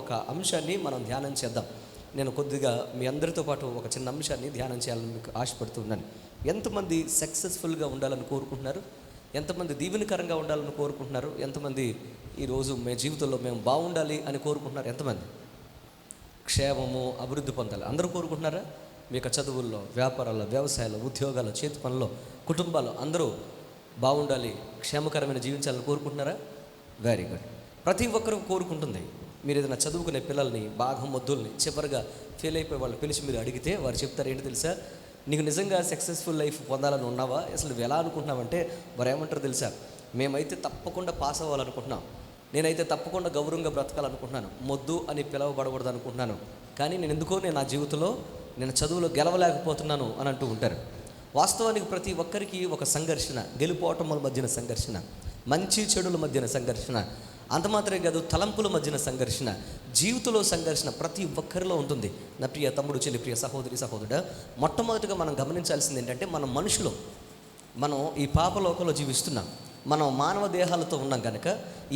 ఒక అంశాన్ని మనం ధ్యానం చేద్దాం. నేను కొద్దిగా మీ అందరితో పాటు ఒక చిన్న అంశాన్ని ధ్యానం చేయాలని మీకు ఆశపడుతున్నాను. ఎంతమంది సక్సెస్ఫుల్గా ఉండాలని కోరుకుంటున్నారు? ఎంతమంది దీవెనకరంగా ఉండాలని కోరుకుంటున్నారు? ఎంతమంది ఈరోజు జీవితంలో మేము బాగుండాలి అని కోరుకుంటున్నారు? ఎంతమంది క్షేమము, అభివృద్ధి పొందాలి అందరూ కోరుకుంటున్నారా? మీ యొక్క చదువుల్లో, వ్యాపారాల్లో, వ్యవసాయాల్లో, ఉద్యోగాల్లో, చేతి పనుల్లో, కుటుంబాల్లో అందరూ బాగుండాలి, క్షేమకరమైన జీవించాలని కోరుకుంటున్నారా? Very good. ప్రతి ఒక్కరూ కోరుకుంటుంది. మీరు ఏదైనా చదువుకునే పిల్లల్ని, బాగా మొద్దుల్ని, చివరిగా ఫెయిల్ అయిపోయే వాళ్ళు పిలిచి మీరు అడిగితే వారు చెప్తారు ఏంటి తెలుసా? నీకు నిజంగా సక్సెస్ఫుల్ లైఫ్ పొందాలని ఉన్నావా? అసలు నువ్వు ఎలా అనుకుంటున్నావంటే వారు ఏమంటారు తెలుసా? మేమైతే తప్పకుండా పాస్ అవ్వాలనుకుంటున్నాం, నేనైతే తప్పకుండా గౌరవంగా బ్రతకాలనుకుంటున్నాను, మొద్దు అని పిలవబడకూడదు అనుకుంటున్నాను, కానీ నేను నా జీవితంలో నేను చదువులో గెలవలేకపోతున్నాను అని అంటూ ఉంటారు. వాస్తవానికి ప్రతి ఒక్కరికి ఒక సంఘర్షణ, గెలుపోటముల మధ్యన సంఘర్షణ, మంచి చెడుల మధ్యన సంఘర్షణ, అంత మాత్రమే కాదు తలంపుల మధ్యన సంఘర్షణ, జీవితంలో సంఘర్షణ ప్రతి ఒక్కరిలో ఉంటుంది. నా ప్రియ తమ్ముడు, చెల్లి, ప్రియ సహోదరి, సహోదరుడా, మొట్టమొదటిగా మనం గమనించాల్సింది ఏంటంటే మనం మనుషులు, మనం ఈ పాపలోకంలో జీవిస్తున్నాం, మనం మానవ దేహాలతో ఉన్నాం కనుక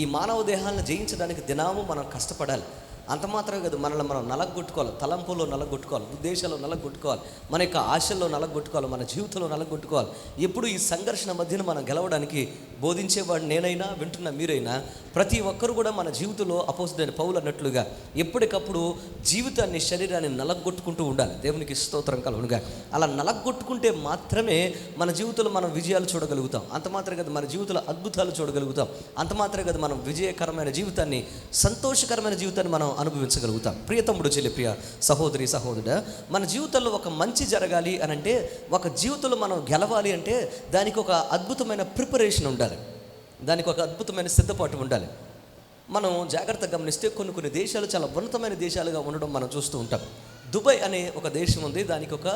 ఈ మానవ దేహాలను జయించడానికి దినాము మనం కష్టపడాలి. అంత మాత్రమే కాదు మనల్ని మనం నలగొట్టుకోవాలి, తలంపుల్లో నలగొట్టుకోవాలి, ఉద్దేశాల్లో నలగొట్టుకోవాలి, మన యొక్క ఆశల్లో నలగొట్టుకోవాలి, మన జీవితంలో నలగొట్టుకోవాలి. ఎప్పుడు ఈ సంఘర్షణ మధ్యన మనం గెలవడానికి బోధించేవాడు నేనైనా, వింటున్న మీరైనా, ప్రతి ఒక్కరు కూడా మన జీవితంలో అపోజిట్ పౌలు అన్నట్లుగా ఎప్పటికప్పుడు జీవితాన్ని, శరీరాన్ని నలగొట్టుకుంటూ ఉండాలి. దేవునికి స్తోత్రం కలుగునుగా. అలా నలగొట్టుకుంటే మాత్రమే మన జీవితంలో మనం విజయాలు చూడగలుగుతాం. అంత మాత్రమే కాదు మన జీవితంలో అద్భుతాలు చూడగలుగుతాం. అంత మాత్రమే కాదు మనం విజయకరమైన జీవితాన్ని, సంతోషకరమైన జీవితాన్ని మనం అనుభవించగలుగుతాం. ప్రియ తమ్ముడు, చెల్లి, ప్రియ సహోదరి, సహోదరుడా, మన జీవితంలో ఒక మంచి జరగాలి అని అంటే, ఒక జీవితంలో మనం గెలవాలి అంటే దానికి ఒక అద్భుతమైన ప్రిపరేషన్ ఉండాలి, దానికి ఒక అద్భుతమైన సిద్ధపాటు ఉండాలి. మనం జాగ్రత్తగా గమనిస్తే కొన్ని దేశాలు చాలా ఉన్నతమైన దేశాలుగా ఉండడం మనం చూస్తూ ఉంటాం. దుబాయ్ అనే ఒక దేశం ఉంది, దానికి ఒక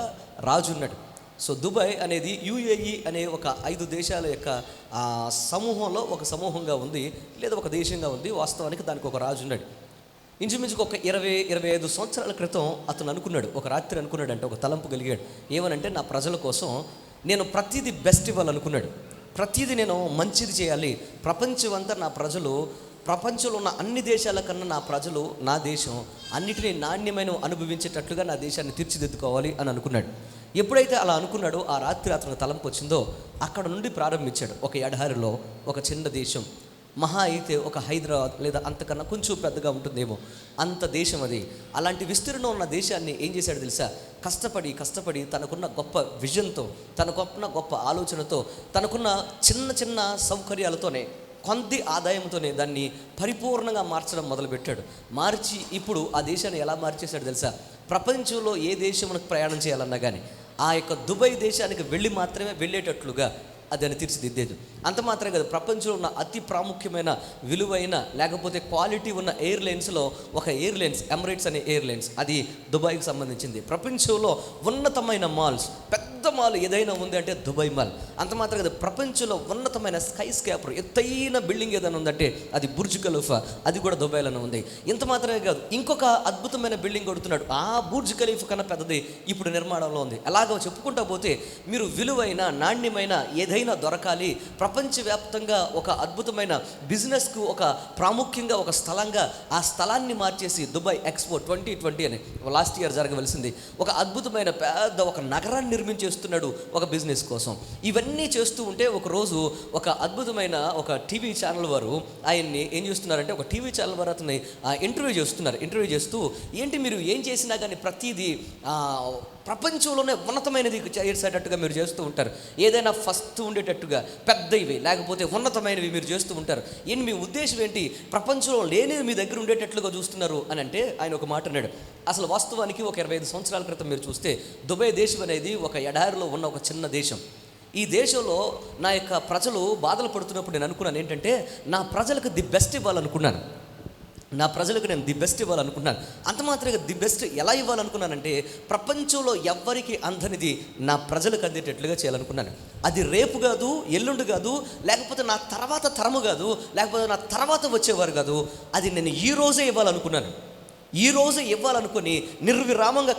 రాజు ఉన్నాడు. సో దుబాయ్ అనేది యుఏఈ అనే ఒక 5 దేశాల యొక్క సమూహంలో ఒక సమూహంగా ఉంది, లేదా ఒక దేశంగా ఉంది. వాస్తవానికి దానికి ఒక రాజు ఉన్నాడు. ఇంచుమించుకు ఒక 20-25 సంవత్సరాల క్రితం అతను అనుకున్నాడు, ఒక రాత్రి అనుకున్నాడు అంటే, ఒక తలంపు కలిగాడు. ఏమనంటే, నా ప్రజల కోసం నేను ప్రతిదీ బెస్ట్ ఇవ్వాలనుకున్నాడు. ప్రతిదీ నేను మంచిది చేయాలి, ప్రపంచమంతా నా ప్రజలు, ప్రపంచంలో ఉన్న అన్ని దేశాల కన్నా నా ప్రజలు, నా దేశం అన్నిటినీ నాణ్యమైన అనుభవించేటట్లుగా నా దేశాన్ని తీర్చిదిద్దుకోవాలి అని అనుకున్నాడు. ఎప్పుడైతే అలా అనుకున్నాడో ఆ రాత్రి అతనికి తలంపు వచ్చిందో అక్కడ నుండి ప్రారంభించాడు. ఒక ఎడారిలో ఒక చిన్న దేశం, మహా అయితే ఒక హైదరాబాద్ లేదా అంతకన్నా కొంచెం పెద్దగా ఉంటుందేమో అంత దేశం అది. అలాంటి విస్తీర్ణం ఉన్న దేశాన్ని ఏం చేశాడు తెలుసా? కష్టపడి తనకున్న గొప్ప విజన్తో, తనకున్న గొప్ప ఆలోచనతో, తనకున్న చిన్న సౌకర్యాలతోనే, కొంత ఆదాయంతోనే దాన్ని పరిపూర్ణంగా మార్చడం మొదలుపెట్టాడు. మార్చి ఇప్పుడు ఆ దేశాన్ని ఎలా మార్చేశాడు తెలుసా? ప్రపంచంలో ఏ దేశంలో ప్రయాణం చేయాలన్నా కానీ ఆ యొక్క దుబాయ్ దేశానికి వెళ్ళేటట్లుగా దాన్ని తీర్చిదిద్దేది. అంత మాత్రమే కాదు, ప్రపంచంలో ఉన్న అతి ప్రాముఖ్యమైన, విలువైన, లేకపోతే క్వాలిటీ ఉన్న ఎయిర్లైన్స్లో ఒక ఎయిర్లైన్స్, ఎమిరేట్స్ అనే ఎయిర్లైన్స్, అది దుబాయ్కి సంబంధించింది. ప్రపంచంలో ఉన్నతమైన మాల్స్, పెద్ద మాల్ ఏదైనా ఉంది అంటే దుబాయ్ మాల్. అంత మాత్రమే కాదు, ప్రపంచంలో ఉన్నతమైన స్కై స్కాపర్, ఎత్తైన బిల్డింగ్ ఏదైనా ఉందంటే అది బుర్జ్ ఖలీఫా, అది కూడా దుబాయ్లోనే ఉంది. ఇంత మాత్రమే కాదు, ఇంకొక అద్భుతమైన బిల్డింగ్ కడుతున్నాడు, ఆ బుర్జ్ ఖలీఫా కన్నా పెద్దది ఇప్పుడు నిర్మాణంలో ఉంది. అలాగో చెప్పుకుంటా పోతే మీరు విలువైన, నాణ్యమైన ఏదైనా దొరకాలి, ప్రపంచవ్యాప్తంగా ఒక అద్భుతమైన బిజినెస్కు ఒక ప్రాముఖ్యంగా ఒక స్థలంగా ఆ స్థలాన్ని మార్చేసి దుబాయ్ ఎక్స్పో 2020 అని లాస్ట్ ఇయర్ జరగవలసింది ఒక అద్భుతమైన పెద్ద ఒక నగరాన్ని నిర్మించేస్తున్నాడు ఒక బిజినెస్ కోసం. ఇవన్నీ చేస్తూ ఉంటే ఒకరోజు ఒక అద్భుతమైన ఒక టీవీ ఛానల్ వారు ఆయన్ని ఏం చేస్తున్నారంటే, ఒక టీవీ ఛానల్ వారు అతన్ని ఇంటర్వ్యూ చేస్తూ, ఏంటి మీరు ఏం చేసినా కానీ ప్రతిదీ ప్రపంచంలోనే ఉన్నతమైనది చేసేటట్టుగా మీరు చేస్తూ ఉంటారు, ఏదైనా ఫస్ట్ ఉండేటట్టుగా పెద్దవి లేకపోతే ఉన్నతమైనవి మీరు చేస్తూ ఉంటారు, మీ ఉద్దేశం ఏంటి? ప్రపంచంలో లేనిది మీ దగ్గర ఉండేటట్లుగా చూస్తున్నారు అని అంటే ఆయన ఒక మాట అన్నాడు. అసలు వాస్తవానికి ఒక 25 సంవత్సరాల క్రితం మీరు చూస్తే దుబాయ్ దేశం అనేది ఒక ఎడారిలో ఉన్న ఒక చిన్న దేశం. ఈ దేశంలో నా యొక్క ప్రజలు బాధలు పడుతున్నప్పుడు నేను అనుకున్నాను ఏంటంటే, నా ప్రజలకు ది బెస్ట్ ఇవ్వాలనుకున్నాను, నా ప్రజలకు నేను ది బెస్ట్ ఇవ్వాలనుకున్నాను. అంత మాత్రమే ది బెస్ట్ ఎలా ఇవ్వాలనుకున్నానంటే, ప్రపంచంలో ఎవ్వరికి అందనిది నా ప్రజలకు అందేటట్లుగా చేయాలనుకున్నాను. అది రేపు కాదు, ఎల్లుండి కాదు, లేకపోతే నా తర్వాత తరము కాదు, లేకపోతే నా తర్వాత వచ్చేవారు కాదు, అది నేను ఈ రోజే ఇవ్వాలనుకున్నాను. ఈ రోజు ఇవ్వాలనుకుని నిర్విరామంగా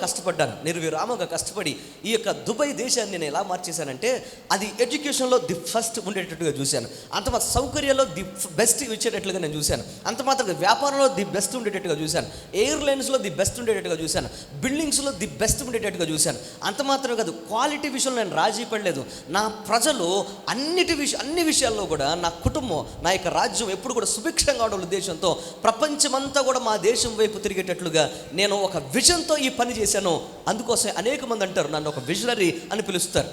కష్టపడి ఈ యొక్క దుబాయ్ దేశాన్ని నేను ఎలా మార్చేశానంటే, అది ఎడ్యుకేషన్లో ది ఫస్ట్ ఉండేటట్టుగా చూశాను. అంత మాత్రం సౌకర్యాల్లో ది బెస్ట్ ఇచ్చేటట్లుగా నేను చూశాను. అంత మాత్రం వ్యాపారంలో ది బెస్ట్ ఉండేటట్టుగా చూశాను. ఎయిర్లైన్స్లో ది బెస్ట్ ఉండేటట్టుగా చూశాను. బిల్డింగ్స్లో ది బెస్ట్ ఉండేటట్టుగా చూశాను. అంత మాత్రమే కాదు, క్వాలిటీ విషయంలో నేను రాజీ పడలేదు. నా ప్రజలు అన్ని విషయాల్లో కూడా నా కుటుంబం, నా యొక్క రాజ్యం ఎప్పుడు కూడా సుభిక్షంగా ఉండే ఉద్దేశంతో ప్రపంచమంతా కూడా మా దేశం వైపు తిరిగేటట్లుగా నేను ఒక విజన్తో ఈ పని చేశాను. అందుకోసం అనేక మంది అంటారు నన్ను ఒక విజనరీ అని పిలుస్తారు.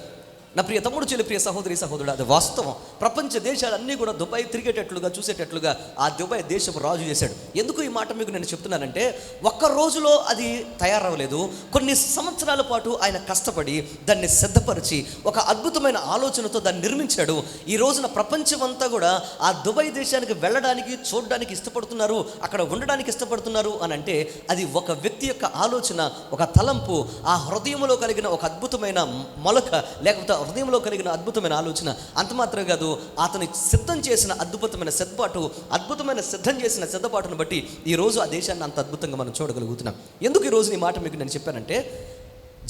నా ప్రియ తమ్ముడు, చెల్లి, ప్రియ సహోదరి, సహోదరుడు, అది వాస్తవం. ప్రపంచ దేశాలన్నీ కూడా దుబాయ్ తిరిగేటట్లుగా చూసేటట్లుగా ఆ దుబాయ్ దేశపు రాజు చేశాడు. ఎందుకు ఈ మాట మీకు నేను చెప్తున్నానంటే, ఒక్క రోజులో అది తయారవ్వలేదు. కొన్ని సంవత్సరాల పాటు ఆయన కష్టపడి దాన్ని సిద్ధపరిచి ఒక అద్భుతమైన ఆలోచనతో దాన్ని నిర్మించాడు. ఈ రోజున ప్రపంచమంతా కూడా ఆ దుబాయ్ దేశానికి వెళ్ళడానికి, చూడడానికి ఇష్టపడుతున్నారు, అక్కడ ఉండడానికి ఇష్టపడుతున్నారు అని అంటే అది ఒక వ్యక్తి యొక్క ఆలోచన, ఒక తలంపు, ఆ హృదయంలో కలిగిన ఒక అద్భుతమైన మొలక, లేకపోతే హృదయంలో కలిగిన అద్భుతమైన ఆలోచన. అంత మాత్రమే కాదు, అతని సిద్ధం చేసిన అద్భుతమైన సిద్ధం చేసిన సిద్ధపాటును బట్టి ఈరోజు ఆ దేశాన్ని అంత అద్భుతంగా మనం చూడగలుగుతున్నాం. ఎందుకు ఈరోజు ఈ మాట మీకు నేను చెప్పానంటే,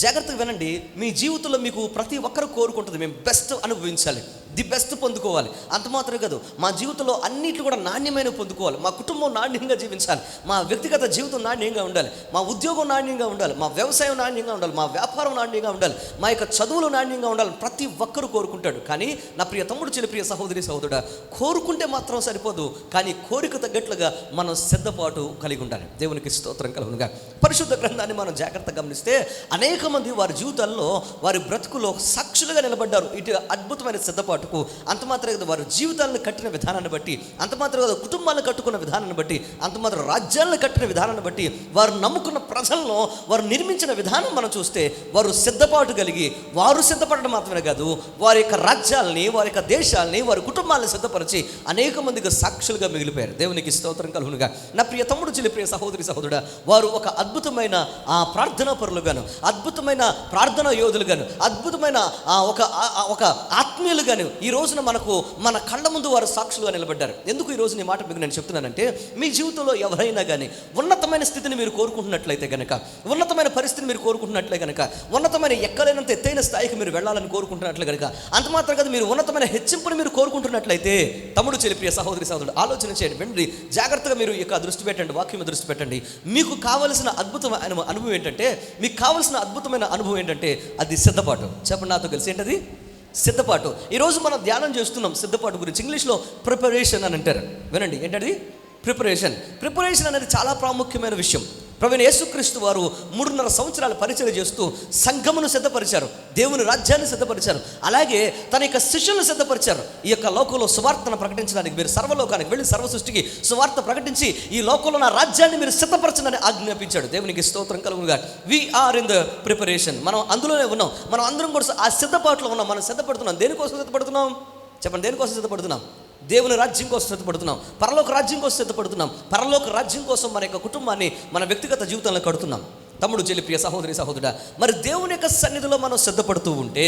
జాగ్రత్తగా వినండి. మీ జీవితంలో మీకు ప్రతి ఒక్కరు కోరుకుంటుంది, మేము బెస్ట్ అనుభవించాలి, ది బెస్ట్ పొందుకోవాలి. అంత మాత్రమే కాదు, మా జీవితంలో అన్నిట్లు కూడా నాణ్యమైన పొందుకోవాలి. మా కుటుంబం నాణ్యంగా జీవించాలి, మా వ్యక్తిగత జీవితం నాణ్యంగా ఉండాలి, మా ఉద్యోగం నాణ్యంగా ఉండాలి, మా వ్యవసాయం నాణ్యంగా ఉండాలి, మా వ్యాపారం నాణ్యంగా ఉండాలి, మా యొక్క చదువులు నాణ్యంగా ఉండాలి. ప్రతి ఒక్కరు కోరుకుంటాడు. కానీ నా ప్రియ తమ్ముడు, చెల్లి, ప్రియ సహోదరి, సహోదరుడా, కోరుకుంటే మాత్రం సరిపోదు. కానీ కోరిక తగ్గట్లుగా మనం సిద్ధపాటు కలిగి ఉండాలి. దేవునికి స్తోత్రం కలుగునుగా. పరిశుద్ధ గ్రంథాన్ని మనం జాగ్రత్తగా గమనిస్తే అనేక మంది వారి జీవితాల్లో, వారి బ్రతుకులో సాక్షులుగా నిలబడ్డారు ఇటు అద్భుతమైన సిద్ధపాటుకు. అంత మాత్రమే కదా, వారి జీవితాలను కట్టిన విధానాన్ని బట్టి, అంత మాత్రమే కదా, కుటుంబాలను కట్టుకున్న విధానాన్ని బట్టి, అంత మాత్రం రాజ్యాలను కట్టిన విధానాన్ని బట్టి, వారు నమ్ముకున్న ప్రజలను వారు నిర్మించిన విధానం మనం చూస్తే వారు సిద్ధపాటు కలిగి, వారు సిద్ధపడడం మాత్రమే కాదు, వారి యొక్క రాజ్యాలని, వారి యొక్క దేశాలని, వారి కుటుంబాలను సిద్ధపరిచి అనేక మందికి సాక్షులుగా మిగిలిపోయారు. దేవునికి స్తోత్రం కలుగునుగా. నా ప్రియ తమ్ముడు, చెల్లి, ప్రియ సహోదరి, సహోదరుడా, వారు ఒక అద్భుతమైన ప్రార్థనా పరులుగాను, అద్భుతమైన ప్రార్థనా యోధులుగాను, అద్భుతమైన ఒక ఆత్మీయులుగాను ఈ రోజున మన కళ్ళ ముందు వారు సాక్షులుగా నిలబడ్డారు. ఎందుకు ఈ రోజు ఈ మాట మీకు నేను చెప్తున్నానంటే, మీ జీవితంలో ఎవరైనా కానీ ఉన్నతమైన స్థితిని మీరు కోరుకుంటున్నట్లయితే కనుక, ఉన్నతమైన పరిస్థితిని మీరు కోరుకుంటున్నట్లే కనుక, ఉన్నతమైన ఎక్కలేనంత ఎత్తైన స్థాయికి మీరు వెళ్ళాలని కోరుకుంటున్నట్లు కనుక, అంత మాత్రం కదా, మీరు ఉన్నతమైన హెచ్చింపుని మీరు కోరుకుంటున్నట్లయితే, తమ్ముడు, చెల్లి, ప్రియ సహోదరి, సహోదరుడు, ఆలోచన చేయండి, వెండి జాగ్రత్తగా మీరు యొక్క దృష్టి పెట్టండి, వాక్యం దృష్టి పెట్టండి. మీకు కావలసిన అద్భుతమైన అనుభవం ఏంటంటే, మీకు కావలసిన అద్భుతమైన అనుభవం ఏంటంటే అది సిద్ధపాటు. చెప్పండి నాతో కలిసి, ఏంటది? సిద్ధపాటు. ఈరోజు మనం ధ్యానం చేస్తున్నాం సిద్ధపాటు గురించి. ఇంగ్లీష్లో ప్రిపరేషన్ అని అంటారు. వినండి, ఏంటది? ప్రిపరేషన్ అనేది చాలా ప్రాముఖ్యమైన విషయం. ప్రభువైన యేసుక్రీస్తు వారు 3.5 సంవత్సరాలు పరిచయం చేస్తూ సంఘమును సిద్ధపరిచారు, దేవుని రాజ్యాన్ని సిద్ధపరిచారు, అలాగే తన యొక్క శిష్యులను సిద్ధపరిచారు. ఈ యొక్క లోకంలో సువార్తను ప్రకటించడానికి మీరు సర్వలోకానికి వెళ్ళి సర్వ సృష్టికి సువార్త ప్రకటించి ఈ లోకంలో నా రాజ్యాన్ని మీరు సిద్ధపరచనని ఆజ్ఞాపించాడు. దేవునికి స్తోత్రం కలుగునుగా. We are in the preparation. మనం అందులోనే ఉన్నాం. మనం అందరం కూడా ఆ సిద్ధపాటులో ఉన్నాం. మనం సిద్ధపడుతున్నాం. దేనికోసం సిద్ధపడుతున్నాం? చెప్పండి, దేనికోసం సిద్ధపడుతున్నాం? దేవుని రాజ్యం కోసం సిద్ధపడుతున్నాం. పరలోక రాజ్యం కోసం సిద్ధపడుతున్నాం. పరలోక రాజ్యం కోసం మన యొక్క కుటుంబాన్ని, మన వ్యక్తిగత జీవితంలో కడుతున్నాం. తమ్ముడు, చెల్లి, ప్రియ సహోదరి, సహోదరుడా, మరి దేవుని యొక్క సన్నిధిలో మనం సిద్ధపడుతూ ఉంటే,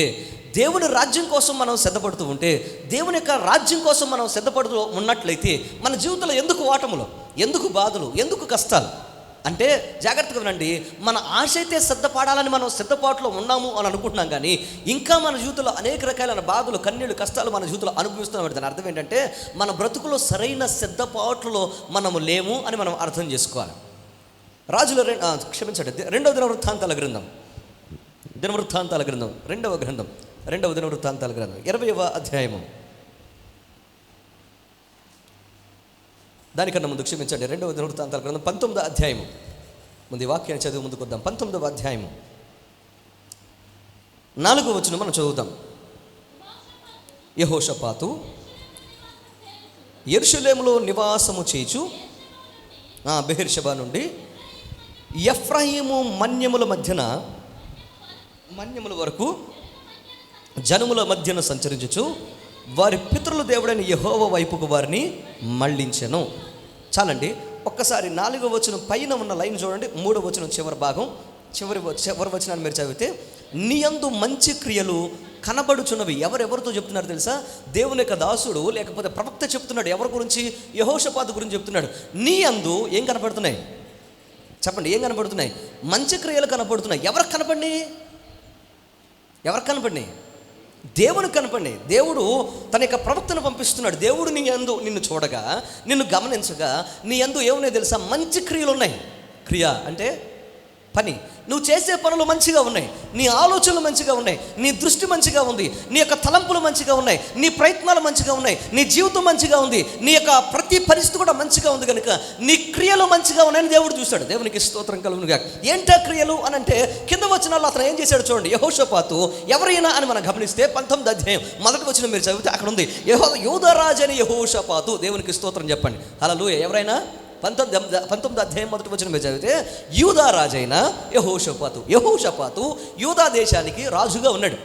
దేవుని రాజ్యం కోసం మనం సిద్ధపడుతూ ఉంటే, దేవుని యొక్క రాజ్యం కోసం మనం సిద్ధపడుతూ ఉన్నట్లయితే మన జీవితంలో ఎందుకు ఓటములు, ఎందుకు బాధలు, ఎందుకు కష్టాలు అంటే, జాగ్రత్తగా వినండి. మన ఆశ అయితే సిద్ధపడాలని మనం సిద్ధపాటులో ఉన్నాము అని అనుకుంటున్నాం, కానీ ఇంకా మన జీవితంలో అనేక రకాలైన బాధలు, కన్నీళ్ళు, కష్టాలు మన జీవితంలో అనుభవిస్తున్నాం. దాని అర్థం ఏంటంటే, మన బ్రతుకులో సరైన సిద్ధపాటులో మనము లేము అని మనం అర్థం చేసుకోవాలి. రెండవ దినవృత్తాంతాల గ్రంథం 20వ అధ్యాయము. దానికన్నా ముందు క్షమించండి, 2వ దినవృత్తాంతాల గ్రంథం 19వ అధ్యాయము. ముందు ఈ వాక్యాన్ని చదివి ముందుకు వద్దాం. 19వ అధ్యాయము 4వ వచనం మనం చదువుతాం. యెహోషాపాతు యెరూషలేములో నివాసము చేయుచు బెయేర్షెబా నుండి ఎఫ్రాయిము మన్యముల వరకు జనముల మధ్యన సంచరించుచు వారి పితరుల దేవుడైన యెహోవా వైపుకు వారిని మళ్ళించెను. చాలండి, ఒక్కసారి 4వ వచనం పైన ఉన్న లైన్ చూడండి. 3వ వచనం చివరి భాగం, చివరి వచనాన్ని మీరు చదివితే, నీ యందు మంచి క్రియలు కనబడుచున్నవి. ఎవరెవరితో చెప్తున్నారు తెలుసా? దేవుని యొక్క దాసుడు లేకపోతే ప్రవక్త చెప్తున్నాడు. ఎవరి గురించి? యెహోషాపాతు గురించి చెప్తున్నాడు. నీ యందు ఏం కనబడుతున్నాయి? చెప్పండి, ఏం కనపడుతున్నాయి? మంచి క్రియలు కనపడుతున్నాయి. ఎవరికి కనపడినాయి? దేవునికి కనపడినాయి. దేవుడు తన యొక్క ప్రవక్తను పంపిస్తున్నాడు. దేవుడు నిన్ను చూడగా, నిన్ను గమనించగా నీ యందు ఏమున్నాయి తెలుసా? మంచి క్రియలు ఉన్నాయి. క్రియ అంటే పని. నువ్వు చేసే పనులు మంచిగా ఉన్నాయి, నీ ఆలోచనలు మంచిగా ఉన్నాయి, నీ దృష్టి మంచిగా ఉంది, నీ యొక్క తలంపులు మంచిగా ఉన్నాయి, నీ ప్రయత్నాలు మంచిగా ఉన్నాయి, నీ జీవితం మంచిగా ఉంది, నీ యొక్క ప్రతి పరిస్థితి కూడా మంచిగా ఉంది. కనుక నీ క్రియలు మంచిగా ఉన్నాయని దేవుడు చూశాడు. దేవునికి స్తోత్రం కలుగునుగాక. ఏంటా క్రియలు అని అంటే కింద వచనాల్లో అతను ఏం చేశాడు చూడండి. యెహోషాపాతు ఎవరైనా అని మనం గమనిస్తే 19వ అధ్యాయం మొదటి వచనం మీరు చదివితే అక్కడ ఉంది, యూదారాజు అని యెహోషాపాతు. దేవునికి స్తోత్రం చెప్పండి. హల్లెలూయా. ఎవరైనా 19వ అధ్యాయం మొదటి వచనం మీరు చదివితే యూదా రాజైన యెహోషాపాతు యూదా దేశానికి రాజుగా ఉన్నాడు.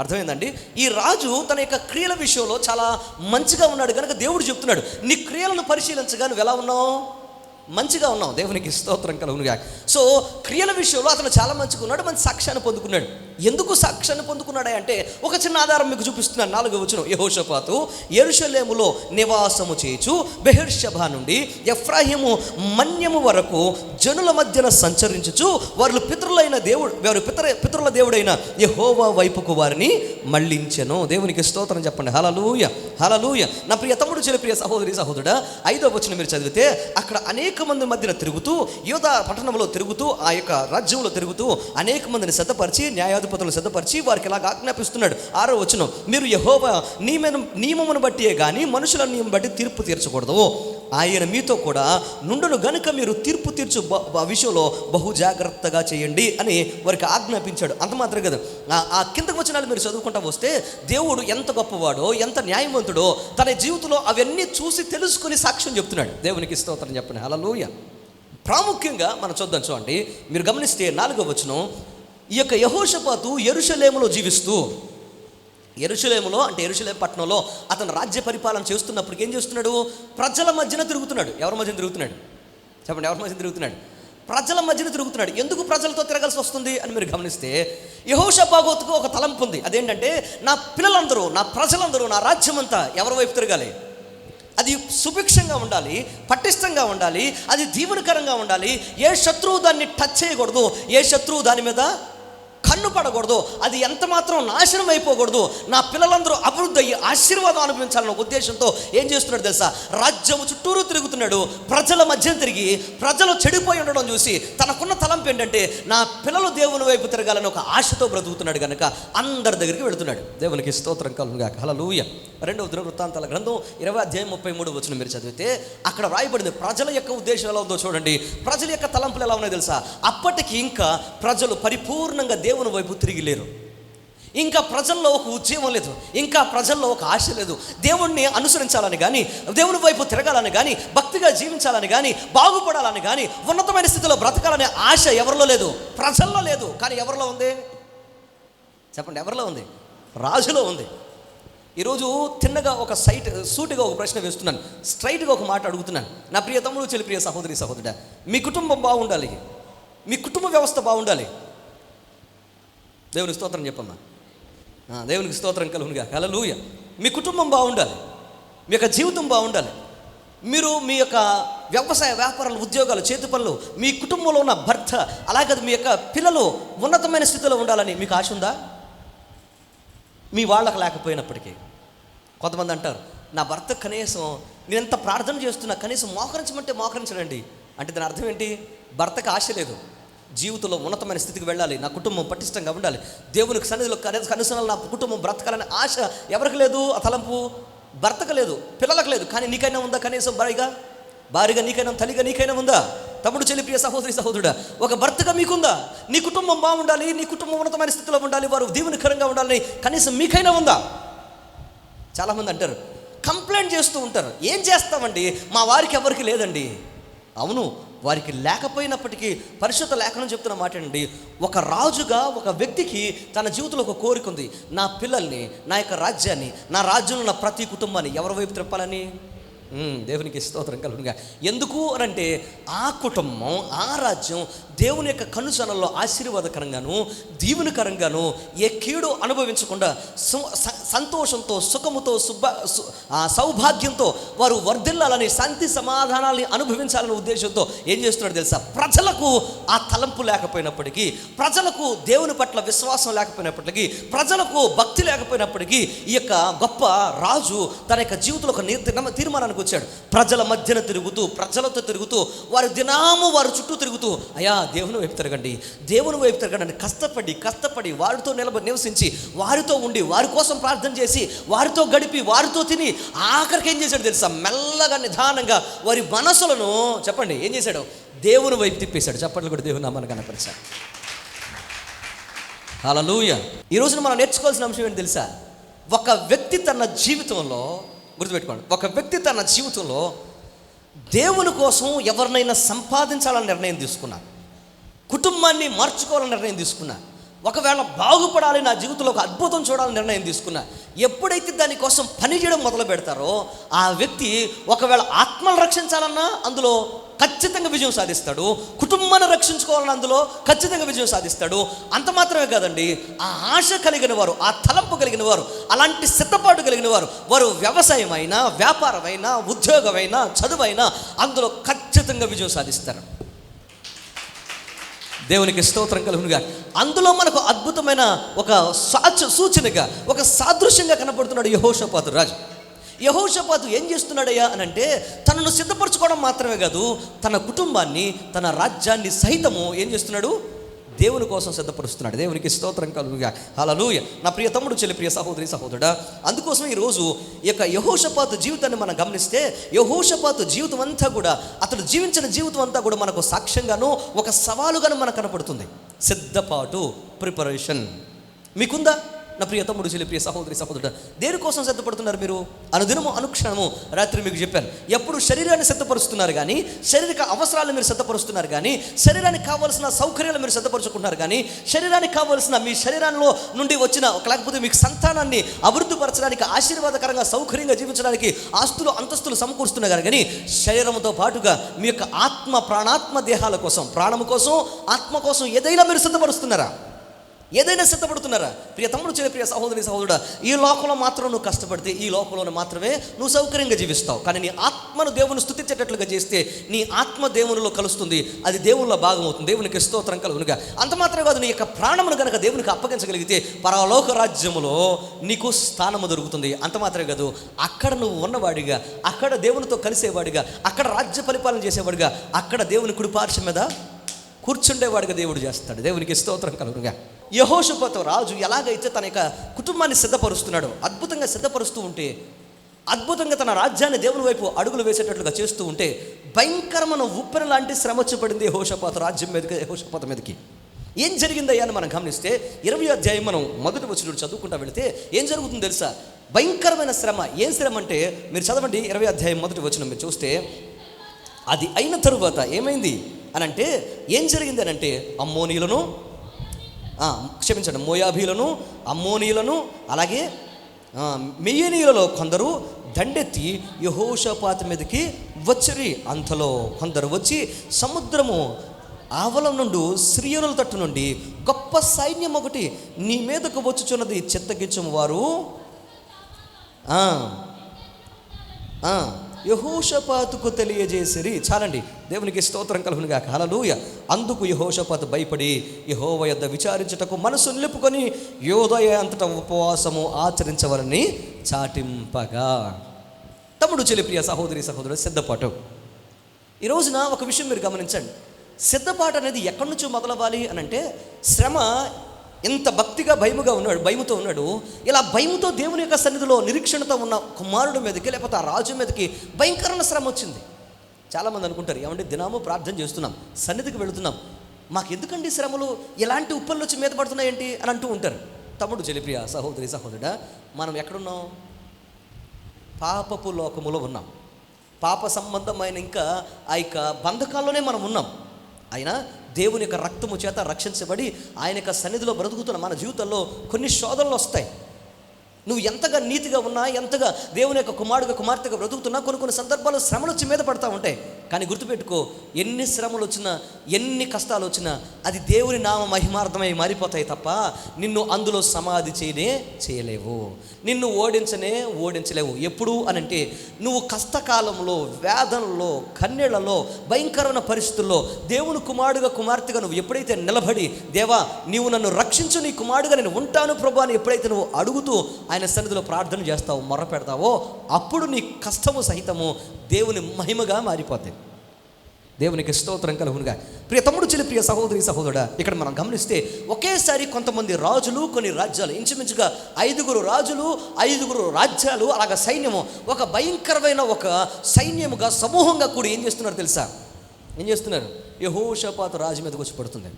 అర్థమైందండి? ఈ రాజు తన యొక్క క్రియల విషయంలో చాలా మంచిగా ఉన్నాడు కనుక దేవుడు చెప్తున్నాడు, నీ క్రియలను పరిశీలించగా నువ్వు ఎలా ఉన్నావు? మంచిగా ఉన్నావు. దేవునికి స్తోత్రం కలుగునుగాక. సో క్రియల విషయంలో అతను చాలా మంచిగా ఉన్నాడు, మంచి సాక్ష్యాన్ని పొందుకున్నాడు. ఎందుకు సాక్ష్యాన్ని పొందుకున్నాడే అంటే ఒక చిన్న ఆధారం మీకు చూపిస్తున్నాను. 4వ వచనం, యెహోషాపాతు యెరూషలేములో నివాసము చేయుచు బెహెర్షెబా నుండి ఎఫ్రాయిము మన్యము వరకు జనుల మధ్యన సంచరించుచు వారి పితరుల దేవుడైన యెహోవా వైపుకు వారిని మళ్ళించెను. దేవునికి స్తోత్రం చెప్పండి. హల్లెలూయా, హల్లెలూయా. నా ప్రియ తమ్ముడు, చెల్లి, ప్రియ సహోదరి, సహోదరుడా, 5వ వచనం మీరు చదివితే అక్కడ అనేక మంది మధ్యన తిరుగుతూ, యూదా పట్టణంలో తిరుగుతూ, ఆ యొక్క రాజ్యంలో తిరుగుతూ అనేక మందిని సిద్ధపరిచి, న్యాయాధిపతులు సిద్ధపరిచి వారికి ఇలాగ ఆజ్ఞాపిస్తున్నాడు. 6వ వచనం, మీరు యెహోవా నియమమును బట్టియే కానీ మనుషుల నియమం బట్టి తీర్పు తీర్చకూడదు. ఆయన మీతో కూడా నుండును గనుక మీరు తీర్పు తీర్చు విషయంలో బహు జాగ్రత్తగా చేయండి అని వారికి ఆజ్ఞాపించాడు. అంత మాత్రం కదా, ఆ కిందకు వచనాలు మీరు చదువుకుంటా వస్తే దేవుడు ఎంత గొప్పవాడో, ఎంత న్యాయవంతుడో తన జీవితంలో అవన్నీ చూసి తెలుసుకుని సాక్ష్యం చెప్తున్నాడు. దేవునికి స్తోత్రం చెప్పండి. హల్లెలూయా. ప్రాముఖ్యంగా మనం చూద్దాం. చూడండి, మీరు గమనిస్తే 4వ వచనం, ఈ యొక్క యెహోషాపాతు యెరూషలేములో జీవిస్తూ, యెరూషలేములో అంటే యెరూషలేం పట్టణంలో అతను రాజ్య పరిపాలన చేస్తున్నప్పుడు ఏం చేస్తున్నాడు? ప్రజల మధ్యన తిరుగుతున్నాడు. ఎవరి మధ్యన తిరుగుతున్నాడు? చెప్పండి, ఎవరి మధ్యన తిరుగుతున్నాడు? ప్రజల మధ్యన తిరుగుతున్నాడు. ఎందుకు ప్రజలతో తిరగాల్సి వస్తుంది అని మీరు గమనిస్తే, యెహోషాపాతుకు ఒక తలంపు ఉంది. అదేంటంటే, నా పిల్లలందరూ, నా ప్రజలందరూ, నా రాజ్యం అంతా ఎవరి వైపు తిరగాలి? అది సుభిక్షంగా ఉండాలి, పటిష్టంగా ఉండాలి, అది దీవెనకరంగా ఉండాలి. ఏ శత్రువు దాన్ని టచ్ చేయకూడదు, ఏ శత్రువు దాని మీద కన్ను పడకూడదు, అది ఎంత మాత్రం నాశనం అయిపోకూడదు. నా పిల్లలందరూ అభివృద్ధి అయ్యి ఆశీర్వాదం అనుభవించాలన్న ఉద్దేశంతో ఏం చేస్తున్నాడు తెలుసా? రాజ్యము చుట్టూరు తిరుగుతున్నాడు. ప్రజల మధ్య తిరిగి ప్రజలు చెడిపోయి ఉండడం చూసి తనకున్న తలంపు ఏంటంటే, నా పిల్లలు దేవుని వైపు తిరగాలని ఒక ఆశతో బ్రతుకుతున్నాడు కనుక అందరి దగ్గరికి వెళుతున్నాడు. దేవునికి స్తోత్రం కలుగుగాక. హల్లెలూయా. 2వ దినవృత్తాంతాల గ్రంథం 20వ అధ్యాయం 33వ వచనం మీరు చదివితే అక్కడ రాయబడింది ప్రజల యొక్క ఉద్దేశం ఎలా ఉందో చూడండి. ప్రజల యొక్క తలంపులు ఎలా ఉన్నాయో తెలుసా? అప్పటికి ఇంకా ప్రజలు పరిపూర్ణంగా దేవుని వైపు తిరిగి లేరు. ఇంకా ప్రజల్లో ఒక ఉద్యమం లేదు, ఇంకా ప్రజల్లో ఒక ఆశ లేదు. దేవుణ్ణి అనుసరించాలని కానీ, దేవుని వైపు తిరగాలని కానీ, భక్తిగా జీవించాలని కానీ, బాగుపడాలని కానీ, ఉన్నతమైన స్థితిలో బ్రతకాలనే ఆశ ఎవరిలో లేదు, ప్రజల్లో లేదు. కానీ ఎవరిలో ఉంది? చెప్పండి, ఎవరిలో ఉంది? రాజులో ఉంది. ఈరోజు తిన్నగా ఒక సూటిగా ఒక ప్రశ్న వేస్తున్నాను, స్ట్రైట్గా ఒక మాట అడుగుతున్నాను. నా ప్రియ తమ్ముడు, చెల్లి, ప్రియ సహోదరి, సహోదరుడా, మీ కుటుంబం బాగుండాలి, మీ కుటుంబ వ్యవస్థ బాగుండాలి. దేవునికి స్తోత్రం చెప్పమ్మా. దేవునికి స్తోత్రం కలుగునుగా. హల్లెలూయా. మీ కుటుంబం బాగుండాలి, మీ యొక్క జీవితం బాగుండాలి, మీరు మీ యొక్క వ్యవసాయ వ్యాపారాలు, ఉద్యోగాలు, చేతి పనులు, మీ కుటుంబంలో ఉన్న భర్త, అలాగే మీ యొక్క పిల్లలు ఉన్నతమైన స్థితిలో ఉండాలని మీకు ఆశ ఉందా? మీ వాళ్ళకు లేకపోయినప్పటికీ కొంతమంది అంటారు, నా భర్త కనీసం నేను ఎంత ప్రార్థన చేస్తున్నా కనీసం మోకరించమంటే మోకరించడండి అంటే దాని అర్థం ఏంటి? భర్తకు ఆశ లేదు, జీవితంలో ఉన్నతమైన స్థితికి వెళ్ళాలి, నా కుటుంబం పటిష్టంగా ఉండాలి, దేవునికి సన్నిధిలో కనీసం నా కుటుంబం బ్రతకాలనే ఆశ ఎవరికి లేదు? ఆ తలంపు భర్తకు లేదు, పిల్లలకు లేదు. కానీ నీకైనా ఉందా? కనీసం భార్యగా నీకైనా, తల్లిగా నీకైనా ఉందా? తమ్ముడు, చెల్లి, ప్రియ సహోదరి, సహోదరుడా, ఒక భర్తగా మీకుందా? నీ కుటుంబం బాగుండాలి, నీ కుటుంబం ఉన్నతమైన స్థితిలో ఉండాలి, వారు దీవెనకరంగా ఉండాలని కనీసం మీకైనా ఉందా? చాలామంది అంటారు, కంప్లైంట్ చేస్తూ ఉంటారు, ఏం చేస్తామండి, మా వారికి ఎవరికి లేదండి. అవును, వారికి లేకపోయినప్పటికీ పరిశుద్ధ లేఖనం చెప్తున్న మాట ఏంటండి, ఒక రాజుగా ఒక వ్యక్తికి తన జీవితంలో ఒక కోరిక ఉంది, నా పిల్లల్ని, నా యొక్క రాజ్యాన్ని, నా రాజ్యంలో ఉన్న ప్రతి కుటుంబాన్ని ఎవరి వైపు తిప్పాలని. దేవునికి స్తోత్రం కలుగునుగా. ఎందుకు అనంటే ఆ కుటుంబం, ఆ రాజ్యం దేవుని యొక్క కనుసనల్లో ఆశీర్వాదకరంగాను, దీవెనకరంగాను, ఏ కీడు అనుభవించకుండా సంతోషంతో, సుఖముతో, సౌభాగ్యంతో వారు వర్ధిల్లాలని, శాంతి సమాధానాన్ని అనుభవించాలనే ఉద్దేశంతో ఏం చేస్తున్నాడు తెలుసా? ప్రజలకు ఆ తలంపు లేకపోయినప్పటికీ, ప్రజలకు దేవుని పట్ల విశ్వాసం లేకపోయినప్పటికీ, ప్రజలకు భక్తి లేకపోయినప్పటికీ, ఈ యొక్క గొప్ప రాజు తన యొక్క జీవితంలో ఒక తీర్మానానికి వచ్చాడు. ప్రజల మధ్యన తిరుగుతూ, ప్రజలతో తిరుగుతూ, వారి దినాము వారి చుట్టూ తిరుగుతూ, అయ్యా దేవుని వైపు తిరగండి, దేవుని వైపు తిరగండి అని కష్టపడి వారితో నివసించి, వారితో ఉండి, వారి కోసం ప్రార్థన చేసి, వారితో గడిపి, వారితో తిని, ఆఖరికి ఏం చేశాడు తెలుసా? మెల్లగా నిదానంగా వారి మనసులను, చెప్పండి, ఏం చేశాడు? దేవుని వైపు తిప్పేశాడు. చెప్పండి కూడా దేవుని నామాన్ని కనపరిచాడు. హల్లెలూయా. ఈ రోజున మనం నేర్చుకోవాల్సిన అంశం ఏంటి తెలుసా? ఒక వ్యక్తి తన జీవితంలో, గుర్తుపెట్టుకోండి, ఒక వ్యక్తి తన జీవితంలో దేవుని కోసం ఎవరినైనా సంపాదించాలని నిర్ణయం తీసుకున్నా, కుటుంబాన్ని మార్చుకోవాలని నిర్ణయం తీసుకున్నా, ఒకవేళ బాగుపడాలి, నా జీవితంలో ఒక అద్భుతం చూడాలని నిర్ణయం తీసుకున్నా, ఎప్పుడైతే దానికోసం పని చేయడం మొదలు పెడతారో ఆ వ్యక్తి ఒకవేళ ఆత్మలు రక్షించాలన్నా అందులో ఖచ్చితంగా విజయం సాధిస్తాడు, కుటుంబాన్ని రక్షించుకోవాలన్నా అందులో ఖచ్చితంగా విజయం సాధిస్తాడు. అంత మాత్రమే కాదండి, ఆ ఆశ కలిగిన వారు, ఆ తలంపు కలిగిన వారు, అలాంటి సిద్ధపాటు కలిగిన వారు, వారు వ్యవసాయమైనా, వ్యాపారమైనా, ఉద్యోగమైనా, చదువైనా అందులో ఖచ్చితంగా విజయం సాధిస్తారు. దేవునికి స్తోత్రం కలుగునుగా. అందులో మనకు అద్భుతమైన ఒక సూచనగా, ఒక సాదృశ్యంగా కనపడుతున్నాడు యెహోషాపాతు రాజు. యెహోషాపాతు ఏం చేస్తున్నాడయ్యా అని అంటే, తనను సిద్ధపరచుకోవడం మాత్రమే కాదు, తన కుటుంబాన్ని, తన రాజ్యాన్ని సహితము ఏం చేస్తున్నాడు? దేవుని కోసం సిద్ధపరుస్తున్నాడు. దేవునికి స్తోత్రం కలుగుగా. హల్లెలూయా. నా ప్రియ తమ్ముడు, చెల్లి, ప్రియ సహోదరి, సహోదరుడా, అందుకోసం ఈరోజు ఈ యొక్క యెహోషాపాతు జీవితాన్ని మనం గమనిస్తే, యెహోషాపాతు జీవితం అంతా కూడా, అతడు జీవించిన జీవితం అంతా కూడా మనకు సాక్ష్యంగాను, ఒక సవాలుగాను మనకు కనపడుతుంది. సిద్ధపాటు, ప్రిపరేషన్ మీకుందా? నా ప్రియ తమ్ముడు, చెల్లి, ప్రియ సహోదరి, సహోదరుడు, దేనికోసం సిద్ధపడుతున్నారు మీరు? అనుదినము, అనుక్షణము. రాత్రి మీకు చెప్పాను, ఎప్పుడు శరీరాన్ని సిద్ధపరుస్తున్నారు కానీ, శారీరక అవసరాలను మీరు సిద్ధపరుస్తున్నారు కానీ, శరీరానికి కావాల్సిన సౌకర్యాలు మీరు సిద్ధపరచుకుంటున్నారు కానీ, శరీరానికి కావాల్సిన మీ శరీరంలో నుండి వచ్చిన, లేకపోతే మీకు సంతానాన్ని అభివృద్ధిపరచడానికి, ఆశీర్వాదకరంగా, సౌకర్యంగా జీవించడానికి ఆస్తులు, అంతస్తులు సమకూరుస్తున్నారు కానీ, శరీరంతో పాటుగా మీ యొక్క ఆత్మ, ప్రాణాత్మ దేహాల కోసం, ప్రాణము కోసం, ఆత్మ కోసం ఏదైనా మీరు సిద్ధపరుస్తున్నారా? ఏదైనా సిద్ధపడుతున్నారా? ప్రియ తమ్ముడు, చెల్లి, ప్రియ సహోదరి, సహోదరుడా, ఈ లోకంలో మాత్రం నువ్వు కష్టపడితే, ఈ లోకంలోనే మాత్రమే నువ్వు సౌకర్యంగా జీవిస్తావు. కానీ నీ ఆత్మను దేవుని స్తుతించేటట్లుగా చేస్తే, నీ ఆత్మ దేవునిలో కలుస్తుంది, అది దేవునిలో భాగమవుతుంది. దేవునికి స్తోత్రం కలుగునుగా. అంత మాత్రమే కాదు, నీ యొక్క ప్రాణమును కనుక దేవునికి అప్పగించగలిగితే పరలోక రాజ్యములో నీకు స్థానము దొరుకుతుంది. అంత మాత్రమే కాదు, అక్కడ నువ్వు ఉన్నవాడిగా, అక్కడ దేవునితో కలిసేవాడిగా, అక్కడ రాజ్య పరిపాలన చేసేవాడిగా, అక్కడ దేవుని కుడిపార్శ్వం మీద కూర్చుండేవాడిగా దేవుడు చేస్తాడు. దేవునికి స్తోత్రం కలుగునుగా. యెహోషాపాతు రాజు ఎలాగైతే తన యొక్క కుటుంబాన్ని సిద్ధపరుస్తున్నాడో, అద్భుతంగా సిద్ధపరుస్తూ ఉంటే, అద్భుతంగా తన రాజ్యాన్ని దేవుని వైపు అడుగులు వేసేటట్లుగా చేస్తూ ఉంటే, భయంకరమైన ఉప్పెన లాంటి శ్రమ వచ్చి పడింది యెహోషాపాతు రాజ్యం మీదకి, యెహోషాపాతు మీదకి. ఏం జరిగిందయ్యా అని మనం గమనిస్తే, 20వ అధ్యాయం మనం మొదటి వచనం చదువుకుంటా వెళితే ఏం జరుగుతుందో తెలుసా? భయంకరమైన శ్రమ. ఏం శ్రమ అంటే, మీరు చదవండి 20వ అధ్యాయం మొదటి వచనం మీరు చూస్తే, అది అయిన తరువాత ఏమైంది అని అంటే, ఏం జరిగింది అని అంటే, మోయాబీలను, అమ్మోనీయులను, అలాగే మెయ్యనీయులలో కొందరు దండెత్తి యెహోషాపాతు మీదకి వచ్చిరి. అంతలో కొందరు వచ్చి సముద్రము ఆవలం నుండి, సిరియనుల తట్టు నుండి గొప్ప సైన్యం ఒకటి నీ మీదకు వచ్చుచున్నది చిత్తగించము వారు యెహోషాపాతుకు తెలియజేసిరి. చాలండి. దేవునికి స్తోత్రం కలుగునుగా. హల్లెలూయా. అందుకు యెహోషాపాతు భయపడి యెహోవా యొద్ద విచారించుటకు మనసు నిలుపుకొని యోదయ అంతటా ఉపవాసము ఆచరించవలని చాటింపగా. తమ్ముడు, చెల్లి, ప్రియ సహోదరి, సహోదరుడు, సిద్ధపాటు. ఈ రోజున ఒక విషయం మీరు గమనించండి. సిద్ధపాటు అనేది ఎక్కడి నుంచి మొదలవ్వాలి అని అంటే, శ్రమ ఎంత భక్తిగా భయముతో ఉన్నాడు. ఇలా భయముతో దేవుని యొక్క సన్నిధిలో నిరీక్షణతో ఉన్న కుమారుడు మీదకి, లేకపోతే ఆ రాజు మీదకి భయంకరమైన శ్రమ వచ్చింది. చాలామంది అనుకుంటారు, ఏమంటే దినాము ప్రార్థన చేస్తున్నాం, సన్నిధికి వెళుతున్నాం, మాకు ఎందుకండి శ్రమలు, ఎలాంటి ఉప్పలు వచ్చి మీద పడుతున్నాయేంటి అని అంటూ ఉంటారు. తమ్ముడు, చెల్లి, ప్రియ సహోదరి, సహోదరుడా, మనం ఎక్కడున్నాం? పాపపు లోకములో ఉన్నాం. పాప సంబంధమైన ఇంకా ఆ యొక్క బంధకాల్లోనే మనం ఉన్నాం. అయినా దేవుని యొక్క రక్తము చేత రక్షించబడి ఆయన యొక్క సన్నిధిలో బ్రతుకుతున్న మన జీవితంలో కొన్ని శోధనలు వస్తాయి. నువ్వు ఎంతగా నీతిగా ఉన్నా, ఎంతగా దేవుని యొక్క కుమారుడుగా, కుమార్తెగా బ్రతుకుతున్నా, కొన్ని సందర్భాల్లో శ్రమలు వచ్చి మీద పడతా ఉంటాయి. కానీ గుర్తుపెట్టుకో, ఎన్ని శ్రమలు వచ్చినా, ఎన్ని కష్టాలు వచ్చినా అది దేవుని నామ మహిమార్థమై మారిపోతాయి తప్ప నిన్ను అందులో సమాధి చేయలేవు, నిన్ను ఓడించలేవు. ఎప్పుడు అనంటే నువ్వు కష్టకాలంలో, వేదనలో, కన్నీళ్లలో, భయంకరమైన పరిస్థితుల్లో దేవుని కుమార్తెగా నువ్వు ఎప్పుడైతే నిలబడి, దేవా నీవు నన్ను రక్షించు, నీ కుమారుడుగా నేను ఉంటాను ప్రభు అని ఎప్పుడైతే నువ్వు అడుగుతూ ఆయన సన్నిధిలో ప్రార్థన చేస్తావు, మొర్ర పెడతావో, అప్పుడు నీ కష్టము సహితము దేవుని మహిమగా మారిపోతాయి. దేవునికి స్తోత్రం కలుగునుగా. ప్రియ తమ్ముడు, ప్రియ సహోదరి సహోదరుడా, ఇక్కడ మనం గమనిస్తే ఒకేసారి కొంతమంది రాజులు, కొన్ని రాజ్యాలు, ఇంచుమించుగా 5 రాజులు, 5 రాజ్యాలు, అలాగ సైన్యము, ఒక భయంకరమైన ఒక సైన్యముగా సమూహంగా కూడి ఏం చేస్తున్నారు తెలుసా? ఏం చేస్తున్నారు? యెహోషాపాతు రాజు మీదకి వచ్చి పడుతుంది.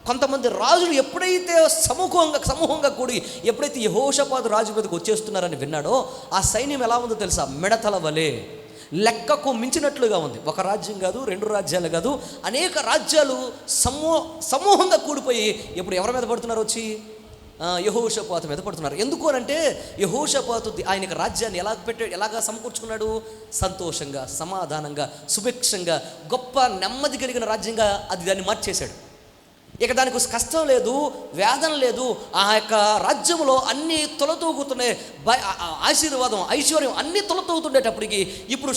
కొంతమంది రాజులు ఎప్పుడైతే సమూహంగా కూడి ఎప్పుడైతే యెహోషాపాతు రాజు మీదకి వచ్చేస్తున్నారని విన్నాడో, ఆ సైన్యం ఎలా ఉందో తెలుసా? మిడతల వలె, లెక్కకు మించినట్లుగా ఉంది. ఒక రాజ్యం కాదు, 2 రాజ్యాలు కాదు, అనేక రాజ్యాలు సమూహంగా కూడిపోయి ఇప్పుడు ఎవరి మీద పడుతున్నారు? వచ్చి యెహోషాపాతు మీద పడుతున్నారు. ఎందుకు అనంటే యెహోషాపాతు ఆయనకు రాజ్యాన్ని ఎలాగా సమకూర్చుకున్నాడు? సంతోషంగా, సమాధానంగా, సుభిక్షంగా, గొప్ప నెమ్మది కలిగిన రాజ్యంగా దాన్ని మార్చేశాడు. ఇక దానికి కష్టం లేదు, వేదన లేదు. ఆ యొక్క రాజ్యంలో అన్నీ తొలతూగుతున్నాయి, ఆశీర్వాదం, ఐశ్వర్యం అన్నీ తొలతూగుతుండేటప్పటికి ఇప్పుడు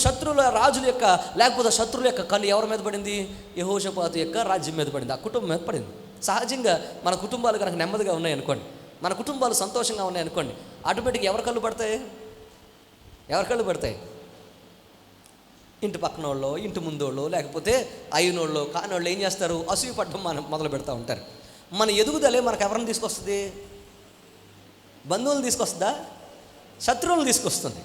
రాజుల యొక్క లేకపోతే శత్రువుల యొక్క కన్ను ఎవరి మీద పడింది? యెహోషాపాతు యొక్క రాజ్యం మీద పడింది, ఆ కుటుంబం మీద పడింది. సహజంగా మన కుటుంబాలు కనుక నెమ్మదిగా ఉన్నాయనుకోండి, మన కుటుంబాలు సంతోషంగా ఉన్నాయనుకోండి, ఆటోమేటిక్గా ఎవరి కళ్ళు పడతాయి? ఇంటి పక్కన వాళ్ళు, ఇంటి ముందోళ్ళు, లేకపోతే అయినోళ్ళు కానోళ్ళు ఏం చేస్తారు? అసూయ పడడం మొదలు పెడతా ఉంటారు. మన ఎదుగుదలే మనకు ఎవరిని తీసుకొస్తుంది? బంధువులను తీసుకొస్తుందా? శత్రువులను తీసుకొస్తుంది.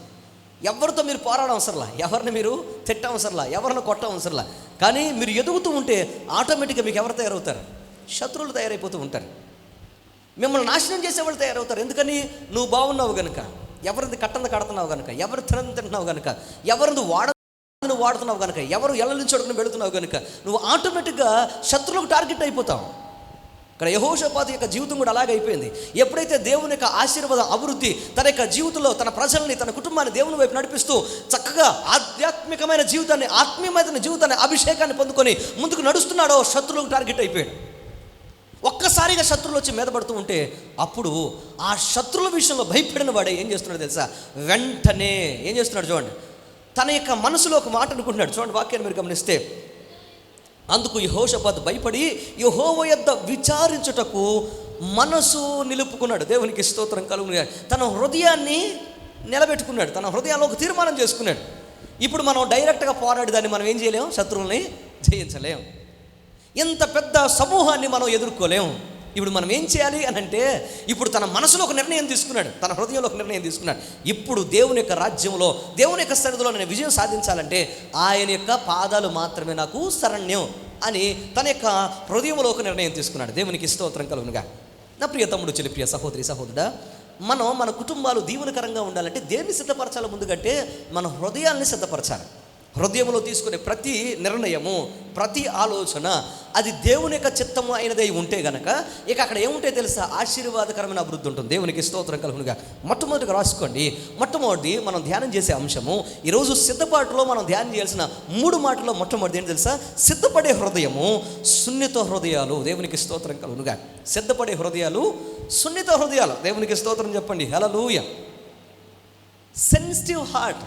ఎవరితో మీరు పోరాడడం అవసరంలా, ఎవరిని మీరు తిట్టడం అవసరంలా, ఎవరిని కొట్టడం అవసరంలా. కానీ మీరు ఎదుగుతూ ఉంటే ఆటోమేటిక్గా మీకు ఎవరు తయారవుతారు? శత్రువులు తయారైపోతూ ఉంటారు. మిమ్మల్ని నాశనం చేసేవాళ్ళు తయారవుతారు. ఎందుకని? నువ్వు బాగున్నావు కనుక, ఎవరిది కడుతున్నావు కనుక, ఎవరు తింటున్నావు కనుక, ఎవరిది వాడుతున్నావు కనుక, ఎవరు ఎల్ల నుంచి అడుగుని వెళుతున్నావు కనుక నువ్వు ఆటోమేటిక్గా శత్రువులకు టార్గెట్ అయిపోతావు. ఇక్కడ యెహోషాపాతు యొక్క జీవితం కూడా అలాగే అయిపోయింది. ఎప్పుడైతే దేవుని యొక్క ఆశీర్వాదం, అభివృద్ధి తన యొక్క జీవితంలో తన ప్రజల్ని, తన కుటుంబాన్ని దేవుని వైపు నడిపిస్తూ చక్కగా ఆధ్యాత్మికమైన జీవితాన్ని, ఆత్మీయమైన జీవితాన్ని, అభిషేకాన్ని పొందుకొని ముందుకు నడుస్తున్నాడో, శత్రువులకు టార్గెట్ అయిపోయాడు. ఒక్కసారిగా శత్రువులు వచ్చి మీద పడుతూ ఉంటే అప్పుడు ఆ శత్రువుల విషయంలో భయపడిన వాడే ఏం చేస్తున్నాడు తెలుసా? వెంటనే ఏం చేస్తున్నాడు చూడండి, తన యొక్క మనసులో ఒక మాట అనుకుంటున్నాడు. చూడండి వాక్యాన్ని మీరు గమనిస్తే, అందుకు యెహోషాపాతు భయపడి యెహోవా యొద్ద విచారించుటకు మనసు నిలుపుకున్నాడు. దేవునికి స్తోత్రం కలుగును. తన హృదయాన్ని నిలబెట్టుకున్నాడు, తన హృదయాల్లో ఒక తీర్మానం చేసుకున్నాడు. ఇప్పుడు మనం డైరెక్ట్గా పోరాడి దాన్ని మనం ఏం చేయలేం? శత్రువుల్ని జయించలేం. ఇంత పెద్ద సమూహాన్ని మనం ఎదుర్కోలేం. ఇప్పుడు మనం ఏం చేయాలి అని అంటే, ఇప్పుడు తన మనసులో ఒక నిర్ణయం తీసుకున్నాడు, తన హృదయంలో ఒక నిర్ణయం తీసుకున్నాడు. ఇప్పుడు దేవుని యొక్క రాజ్యంలో, దేవుని యొక్క సన్నిధిలో నేను విజయం సాధించాలంటే ఆయన యొక్క పాదాలు మాత్రమే నాకు శరణ్యం అని తన యొక్క హృదయంలో ఒక నిర్ణయం తీసుకున్నాడు. దేవునికి స్తోత్రం కలుగునుగా. నా ప్రియ తమ్ముడు, ప్రియ సహోదరి సహోదరుడా, మన కుటుంబాలు దీవెనకరంగా ఉండాలంటే దేన్ని సిద్ధపరచాలి? ముందుకంటే మన హృదయాల్ని సిద్ధపరచాలి. హృదయంలో తీసుకునే ప్రతి నిర్ణయము, ప్రతి ఆలోచన అది దేవుని యొక్క చిత్తము అయినదై ఉంటే గనక ఇక అక్కడ ఏముంటే తెలుసా? ఆశీర్వాదకరమైన అభివృద్ధి ఉంటుంది. దేవునికి స్తోత్రం కలుగునుగా. మొట్టమొదటిగా రాసుకోండి. మొట్టమొదటి మనం ధ్యానం చేసే అంశము ఈరోజు సిద్ధపాటులో మనం ధ్యానం చేయాల్సిన 3 మాటల్లో మొట్టమొదటి ఏంటి తెలుసా? సిద్ధపడే హృదయము, సున్నిత హృదయాలు. దేవునికి స్తోత్రం కలుగునుగా. సిద్ధపడే హృదయాలు, సున్నిత హృదయాలు. దేవునికి స్తోత్రం చెప్పండి. హల్లెలూయా. సెన్సిటివ్ హార్ట్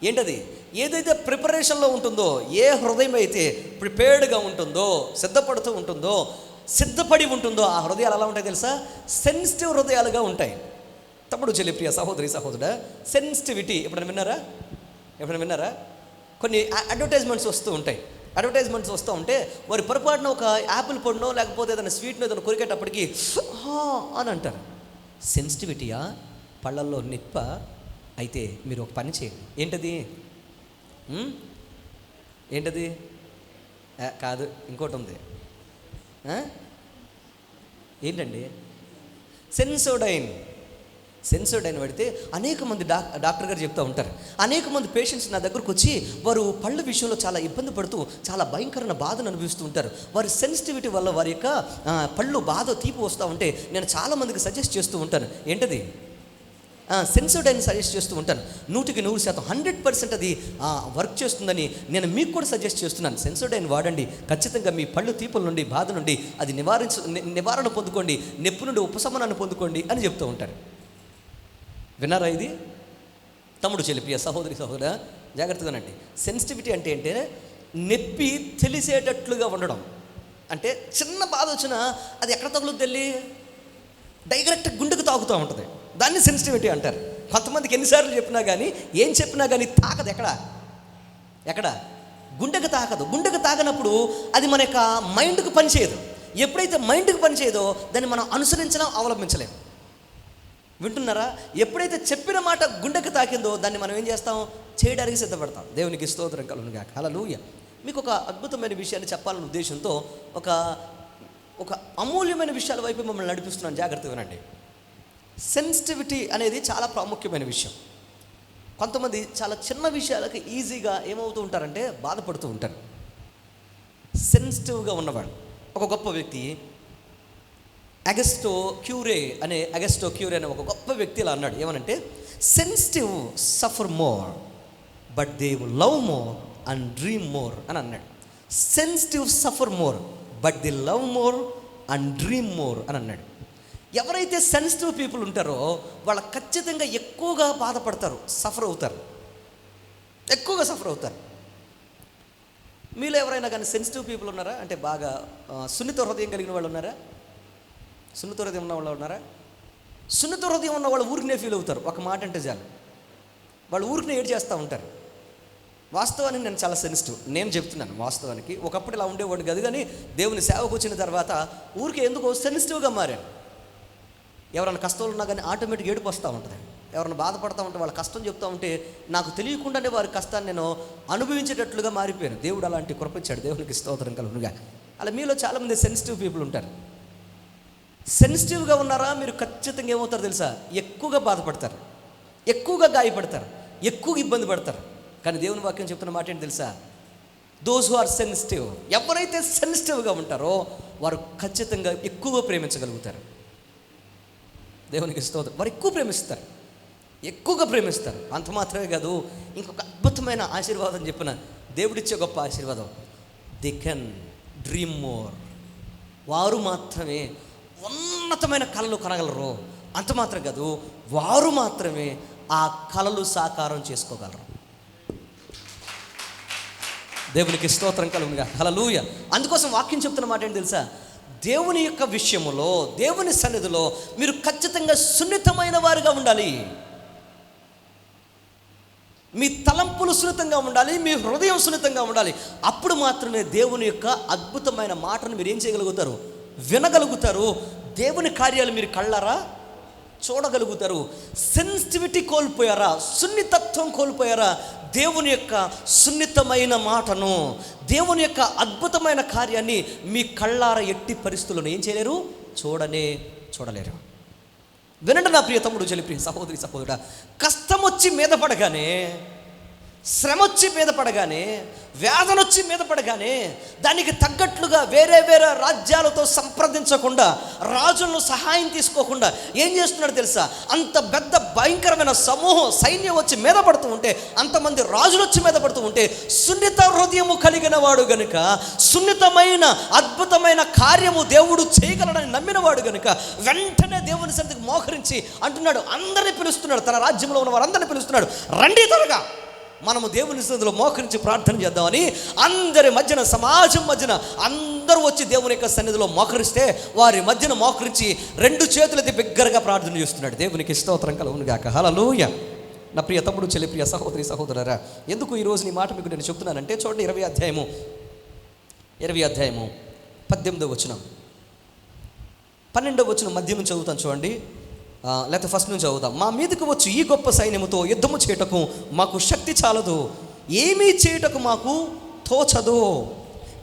ఏంటది? ఏదైతే ప్రిపరేషన్లో ఉంటుందో, ఏ హృదయం అయితే ప్రిపేర్డ్గా ఉంటుందో, సిద్ధపడుతూ ఉంటుందో, సిద్ధపడి ఉంటుందో, ఆ హృదయాలు ఎలా ఉంటాయి తెలుసా? సెన్సిటివ్ హృదయాలుగా ఉంటాయి. తమ్ముడు, ప్రియ సహోదరి సహోదరుడా, సెన్సిటివిటీ ఎప్పుడైనా విన్నారా? కొన్ని అడ్వర్టైజ్మెంట్స్ వస్తూ ఉంటాయి. అడ్వర్టైజ్మెంట్స్ వస్తూ ఉంటే వారి పొరపాటున ఒక యాపిల్ పండునో లేకపోతే ఏదైనా స్వీట్నో ఏదైనా కొరికేటప్పటికి అని అంటారు. సెన్సిటివిటీయా? పళ్ళల్లో నిప్ప? అయితే మీరు ఒక పని చేయండి. ఏంటది? కాదు, ఇంకోటి ఉంది. ఏంటండి? సెన్సోడైన్ పడితే అనేక మంది డాక్టర్ గారు చెప్తూ ఉంటారు, అనేక మంది పేషెంట్స్ నా దగ్గరకు వచ్చి వారు పళ్ళ విషయంలో చాలా ఇబ్బంది పడుతూ చాలా భయంకరమైన బాధను అనుభవిస్తూ ఉంటారు. వారి సెన్సిటివిటీ వల్ల వారి యొక్క పళ్ళు బాధ తీపి వస్తూ ఉంటే నేను చాలామందికి సజెస్ట్ చేస్తూ ఉంటాను. ఏంటది? సెన్సిటివ్ డైని సజెస్ట్ చేస్తూ ఉంటాను. 100% 100% అది వర్క్ చేస్తుందని నేను మీకు కూడా సజెస్ట్ చేస్తున్నాను. సెన్సిటివ్ డైని వాడండి. ఖచ్చితంగా మీ పళ్ళు తీపుల నుండి, బాధ నుండి అది నివారణ పొందుకోండి, నొప్పి నుండి ఉపశమనాన్ని పొందుకోండి అని చెప్తూ ఉంటారు. విన్నారా ఇది? తమ్ముడు చెల్లి, సహోదరి సహోదర, జాగ్రత్తగానండి. సెన్సిటివిటీ అంటే నొప్పి తెలిసేటట్లుగా ఉండడం. అంటే చిన్న బాధ వచ్చినా అది ఎక్కడ తగులుద్ది, వెళ్ళి డైరెక్ట్ గుండెకు తాకుతూ ఉంటుంది. దాన్ని సెన్సిటివిటీ అంటారు. కొంతమందికి ఎన్నిసార్లు చెప్పినా కానీ, ఏం చెప్పినా కానీ తాకదు. ఎక్కడ గుండెకు తాకదు. గుండెకు తాకనప్పుడు అది మన యొక్క మైండ్కి పనిచేయదు. ఎప్పుడైతే మైండ్కి పనిచేయదో దాన్ని మనం అనుసరించడం, అవలంబించలేము. వింటున్నారా? ఎప్పుడైతే చెప్పిన మాట గుండెకు తాకిందో దాన్ని మనం ఏం చేస్తాం? చేయడానికి సిద్ధపడతాం. దేవునికి స్తోత్రం కలుగును గాక. హల్లెలూయా. మీకు ఒక అద్భుతమైన విషయాన్ని చెప్పాలనే ఉద్దేశంతో ఒక అమూల్యమైన విషయాల వైపు మమ్మల్ని నడిపిస్తున్నాను. జాగ్రత్తగా వినండి. సెన్సిటివిటీ అనేది చాలా ప్రాముఖ్యమైన విషయం. కొంతమంది చాలా చిన్న విషయాలకు ఈజీగా ఏమవుతూ ఉంటారంటే బాధపడుతూ ఉంటారు. సెన్సిటివ్గా ఉన్నవాడు ఒక గొప్ప వ్యక్తి అగస్టో క్యూరే అనే ఒక గొప్ప వ్యక్తి ఇలా అన్నాడు. ఏమనంటే, sensitive suffer more but they love more and dream more అని అన్నాడు. Sensitive suffer more but they love more and dream more అని అన్నాడు. ఎవరైతే సెన్సిటివ్ పీపుల్ ఉంటారో వాళ్ళు ఖచ్చితంగా ఎక్కువగా బాధపడతారు, ఎక్కువగా సఫర్ అవుతారు. మీలో ఎవరైనా కానీ సెన్సిటివ్ పీపుల్ ఉన్నారా? అంటే బాగా సున్నిత హృదయం కలిగిన వాళ్ళు ఉన్నారా? సున్నిత హృదయం ఉన్న వాళ్ళు ఉన్నారా? సున్నిత హృదయం ఉన్న వాళ్ళు ఊరికనే ఫీల్ అవుతారు. ఒక మాట అంటే చాలు వాళ్ళు ఊరికనే ఏడ్ చేస్తూ ఉంటారు. వాస్తవానికి నేను చాలా సెన్సిటివ్. నేను చెప్తున్నాను వాస్తవానికి. ఒకప్పుడు ఇలా ఉండేవాడు కాదు, కానీ దేవుని సేవకు వచ్చిన తర్వాత ఊరికే ఎందుకో సెన్సిటివ్గా మారాను. ఎవరైనా కష్టాలు ఉన్నా కానీ ఆటోమేటిక్ ఏడుపు వస్తూ ఉంటుంది. ఎవరైనా బాధపడతా ఉంటే వాళ్ళ కష్టం చెప్తూ ఉంటే నాకు తెలియకుండానే వారి కష్టాన్ని నేను అనుభవించేటట్లుగా మారిపోయాను. దేవుడు అలాంటి కృప ఇచ్చాడు. దేవునికి స్తోత్రం కలుగునుగా. అలా మీలో చాలామంది సెన్సిటివ్ పీపుల్ ఉంటారు. సెన్సిటివ్గా ఉన్నారా? మీరు ఖచ్చితంగా ఏమవుతారు తెలుసా? ఎక్కువగా బాధపడతారు, ఎక్కువగా గాయపడతారు, ఎక్కువగా ఇబ్బంది పడతారు. కానీ దేవుని వాక్యం చెప్తున్న మాట ఏంటి తెలుసా? దోస్ హు ఆర్ సెన్సిటివ్, ఎవరైతే సెన్సిటివ్గా ఉంటారో వారు ఖచ్చితంగా ఎక్కువగా ప్రేమించగలుగుతారు. దేవునికి స్తోత్రం. వారు ఎక్కువగా ప్రేమిస్తారు. అంత మాత్రమే కాదు, ఇంకొక అద్భుతమైన ఆశీర్వాదం చెప్పిన దేవుడిచ్చే గొప్ప ఆశీర్వాదం, దే కెన్ డ్రీమ్ మోర్. వారు మాత్రమే ఉన్నతమైన కళలు కనగలరు. అంత మాత్రం కాదు, వారు మాత్రమే ఆ కళలు సాకారం చేసుకోగలరు. దేవునికి స్తోత్రం కలుగునుగా. హల్లెలూయా. అందుకోసం వాక్యం చెప్తున్న మాట ఏంటి తెలుసా? దేవుని యొక్క విషయములో, దేవుని సన్నిధిలో మీరు ఖచ్చితంగా సున్నితమైన వారుగా ఉండాలి. మీ తలంపులు సున్నితంగా ఉండాలి, మీ హృదయం సున్నితంగా ఉండాలి. అప్పుడు మాత్రమే దేవుని యొక్క అద్భుతమైన మాటను మీరు ఏం చేయగలుగుతారు? వినగలుగుతారు. దేవుని కార్యాలు మీరు కళ్ళారా చూడగలుగుతారు. సెన్సిటివిటీ కోల్పోయారా? సున్నితత్వం కోల్పోయారా? దేవుని యొక్క సున్నితమైన మాటను, దేవుని యొక్క అద్భుతమైన కార్యాన్ని మీ కళ్ళార ఎట్టి పరిస్థితులను ఏం చేయలేరు? చూడలేరు. వినండి నా ప్రియ తమ్ముడు, చెల్లి, ప్రియ సహోదరి, సహోదరుడా. కష్టం వచ్చి మీద పడగానే, శ్రమ వచ్చి మీద పడగానే, వేదన వచ్చి మీద పడగానే దానికి తగ్గట్లుగా వేరే రాజ్యాలతో సంప్రదించకుండా, రాజులను సహాయం తీసుకోకుండా ఏం చేస్తున్నాడు తెలుసా? అంత పెద్ద భయంకరమైన సమూహం సైన్యం వచ్చి మీద పడుతూ ఉంటే, అంతమంది రాజులు వచ్చి మీద పడుతూ ఉంటే, సున్నిత హృదయము కలిగిన వాడు గనుక, సున్నితమైన అద్భుతమైన కార్యము దేవుడు చేయగలడని నమ్మినవాడు గనుక వెంటనే దేవుని సన్నిధికి మోకరించి అంటున్నాడు, అందరినీ పిలుస్తున్నాడు, తన రాజ్యంలో ఉన్న వారందరినీ పిలుస్తున్నాడు, రండి త్వరగా మనము దేవుని సన్నిధిలో మోకరించి ప్రార్థన చేద్దామని అందరి మధ్యన, సమాజం మధ్యన అందరూ వచ్చి దేవుని యొక్క సన్నిధిలో మోకరిస్తే వారి మధ్యన మోకరించి 2 చేతులెత్తి బిగ్గరగా ప్రార్థన చేస్తున్నాడు. దేవునికి స్తోత్రం కలుగునుగాక. హల్లెలూయా. నా ప్రియ తమ్ముడు, చెల్లి, ప్రియ సహోదరి, సహోదరులారా, ఎందుకు ఈరోజు ఈ మాట మీకు నేను చెప్తున్నానంటే, చూడండి 20వ అధ్యాయము 18వ వచనం, 12వ వచనం మధ్య నుంచి చదువుతాను చూడండి, లేకపోతే ఫస్ట్ నుంచి చదువుతాం. మా మీదకు వచ్చి ఈ గొప్ప సైన్యముతో యుద్ధము చేయటకు మాకు శక్తి చాలదు, ఏమీ చేయటకు మాకు తోచదు,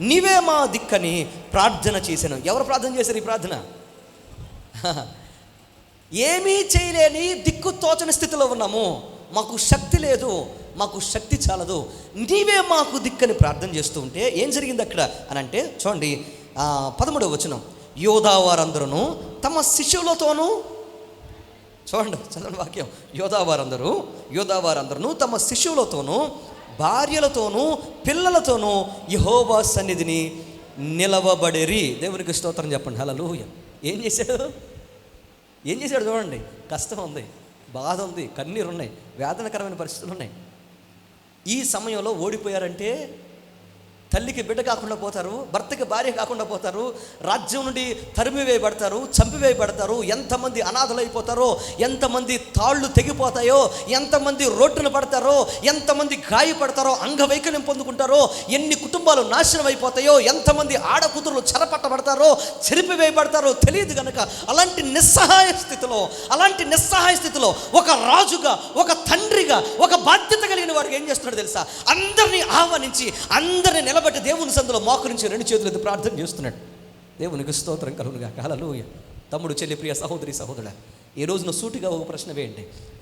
నీవే మా దిక్కని ప్రార్థన చేశాను. ఎవరు ప్రార్థన చేశారు ఈ ప్రార్థన? ఏమీ చేయలేని దిక్కు తోచని స్థితిలో ఉన్నాము, మాకు శక్తి లేదు, మాకు శక్తి చాలదు, నీవే మాకు దిక్కని ప్రార్థన చేస్తూ ఉంటే ఏం జరిగింది అక్కడ అని అంటే చూడండి 13వ వచనం, యోధా వారందరూ తమ శిష్యులతోనూ, చూడండి, చదవండి వాక్యం. యోధావారందరూ తమ శిశువులతోనూ భార్యలతోనూ పిల్లలతోనూ యెహోవా సన్నిధిని నిలవబడిరి. దేవునికి స్తోత్రం చెప్పండి. హల్లెలూయా. ఏం చేశాడు చూడండి. కష్టం ఉంది, బాధ ఉంది, కన్నీరు ఉన్నాయి, వేదనకరమైన పరిస్థితులు ఉన్నాయి. ఈ సమయంలో ఓడిపోయారంటే తల్లికి బిడ్డ కాకుండా పోతారు, భర్తకి భార్య కాకుండా పోతారు, రాజ్యం నుండి తరిమివేయబడతారు, చంపివేయబడతారు. ఎంతమంది అనాథలైపోతారో, ఎంతమంది తాళ్ళు తెగిపోతాయో, ఎంతమంది రోడ్డున పడతారో, ఎంతమంది గాయపడతారో, అంగవైకల్యం పొందుకుంటారో, ఎన్ని కుటుంబాలు నాశనం అయిపోతాయో, ఎంతమంది ఆడకూతురులు చెరపట్టబడతారో, చెరిపివేయబడతారో తెలియదు కనుక అలాంటి నిస్సహాయ స్థితిలో ఒక రాజుగా, ఒక తండ్రిగా, ఒక బాధ్యత కలిగిన వాడికి ఏం చేస్తున్నాడు తెలుసా? అందరినీ ఆహ్వానించి అందరినీ నిలబెట్టి దేవుని సందులో మోకరించి 2 చేతులెత్తి ప్రార్థన చేస్తున్నాడు. దేవునికి స్తోత్రం కలుగునుగాక. హల్లెలూయా. తమ్ముడు, చెల్లి, ప్రియ సహోదరి, సహోదరుడా, ఈ రోజున సూటిగా ఒక ప్రశ్న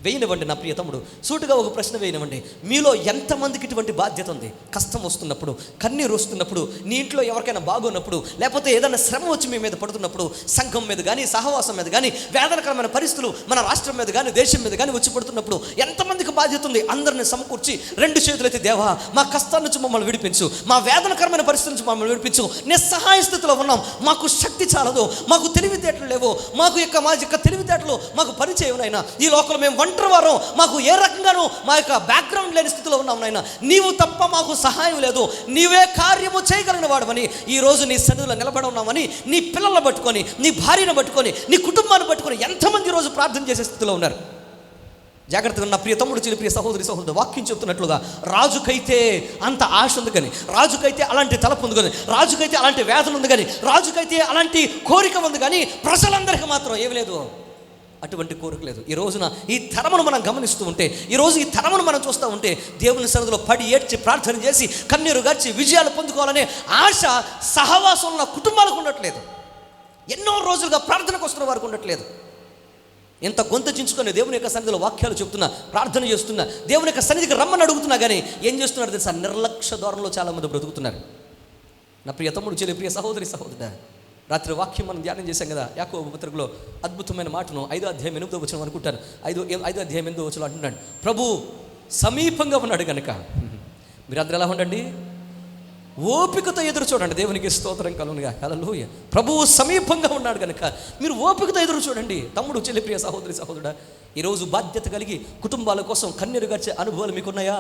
వేయనివ్వండి. నా ప్రియ తమ్ముడు, సూటిగా ఒక ప్రశ్న వేయనివ్వండి. మీలో ఎంతమందికి ఇటువంటి బాధ్యత ఉంది? కష్టం వస్తున్నప్పుడు, కన్నీరు వస్తున్నప్పుడు, నీ ఇంట్లో ఎవరికైనా బాగున్నప్పుడు, లేకపోతే ఏదైనా శ్రమ వచ్చి మీ మీద పడుతున్నప్పుడు, సంఘం మీద కానీ, సహవాసం మీద కానీ, వేదనకరమైన పరిస్థితులు మన రాష్ట్రం మీద కానీ, దేశం మీద కానీ వచ్చి పడుతున్నప్పుడు ఎంతమందికి బాధ్యత ఉంది? అందరిని సమకూర్చి 2 చేతులైతే, దేవా మా కష్టాల నుంచి మమ్మల్ని విడిపించు, మా వేదనకరమైన పరిస్థితుల నుంచి మమ్మల్ని విడిపించు. నిస్సహాయ స్థితిలో ఉన్నాం, మాకు శక్తి చాలదు, మాకు తెలివితేటలు లేవు, మా యొక్క తెలివితేటలు మాకు పరిచయం అయినా, ఈ లోకంలో మేము ఒంటరి వారం, మాకు ఏ రకంగానూ మా యొక్క బ్యాక్గ్రౌండ్ లేని స్థితిలో ఉన్నాం నాయన, నీవు తప్ప మాకు సహాయం లేదు, నీవే కార్యము చేయగలిగిన వాడమని ఈ రోజు నీ సన్నిధిలో నిలబడి ఉన్నామని నీ పిల్లలను పట్టుకొని, నీ భార్యను పట్టుకొని, నీ కుటుంబాన్ని పట్టుకొని ఎంతమంది రోజు ప్రార్థన చేసే స్థితిలో ఉన్నారు? జాగ్రత్తగా నా ప్రియ తమ్ముడు, చెల్లి, ప్రియ సహోదరి, సహోదరుడు, వాక్యం చెప్తున్నట్లుగా రాజుకైతే అంత ఆశ ఉంది కానీ, రాజుకైతే అలాంటి తలపు ఉంది కానీ, రాజుకైతే అలాంటి వేదన ఉంది కానీ, రాజుకైతే అలాంటి కోరిక ఉంది కానీ, ప్రజలందరికీ మాత్రం ఏమి లేదు, అటువంటి కోరిక లేదు. ఈ రోజున ఈ తరమును మనం గమనిస్తూ ఉంటే, ఈ తరమును మనం చూస్తూ ఉంటే, దేవుని సన్నిధిలో పడి ఏడ్చి ప్రార్థన చేసి కన్నీరు గార్చి విజయాలు పొందుకోవాలనే ఆశ సహవాసం ఉన్న కుటుంబాలకు ఉండట్లేదు. ఎన్నో రోజులుగా ప్రార్థనకు వస్తున్న వారికి ఉండట్లేదు. ఎంత గొంతు చించుకొని దేవుని యొక్క సన్నిధిలో వాక్యాలు చెప్తున్నా, ప్రార్థన చేస్తున్నా, దేవుని యొక్క సన్నిధికి రమ్మని అడుగుతున్నా కానీ ఏం చేస్తున్నారు తెలుసా? నిర్లక్ష్య ధోరణిలో చాలామంది బ్రతుకుతున్నారు. నా ప్రియ తమ్ముడు, చెల్లి, ప్రియ సహోదరి, సహోదరుడా, రాత్రి వాక్యం మనం ధ్యానం చేశాం కదా. యాకోబు పత్రికలో అద్భుతమైన మాటను 5వ అధ్యాయం 8వ వచనం అనుకుంటారు. 5వ అధ్యాయం 8వ వచనం అంటున్నాడు, ప్రభు సమీపంగా ఉన్నాడు కనుక మీరందరూ ఎలా ఉండండి? ఓపికతో ఎదురు చూడండి. దేవునికి స్తోత్రం కలుగునుగా. హల్లెలూయా. ప్రభువు సమీపంగా ఉన్నాడు కనుక మీరు ఓపికతో ఎదురు చూడండి. తమ్ముడు, చెల్లి, ప్రియ సహోదరి, సహోదరుడా, ఈరోజు బాధ్యత కలిగి కుటుంబాల కోసం కన్నీరు గడిచే అనుభవాలు మీకున్నాయా?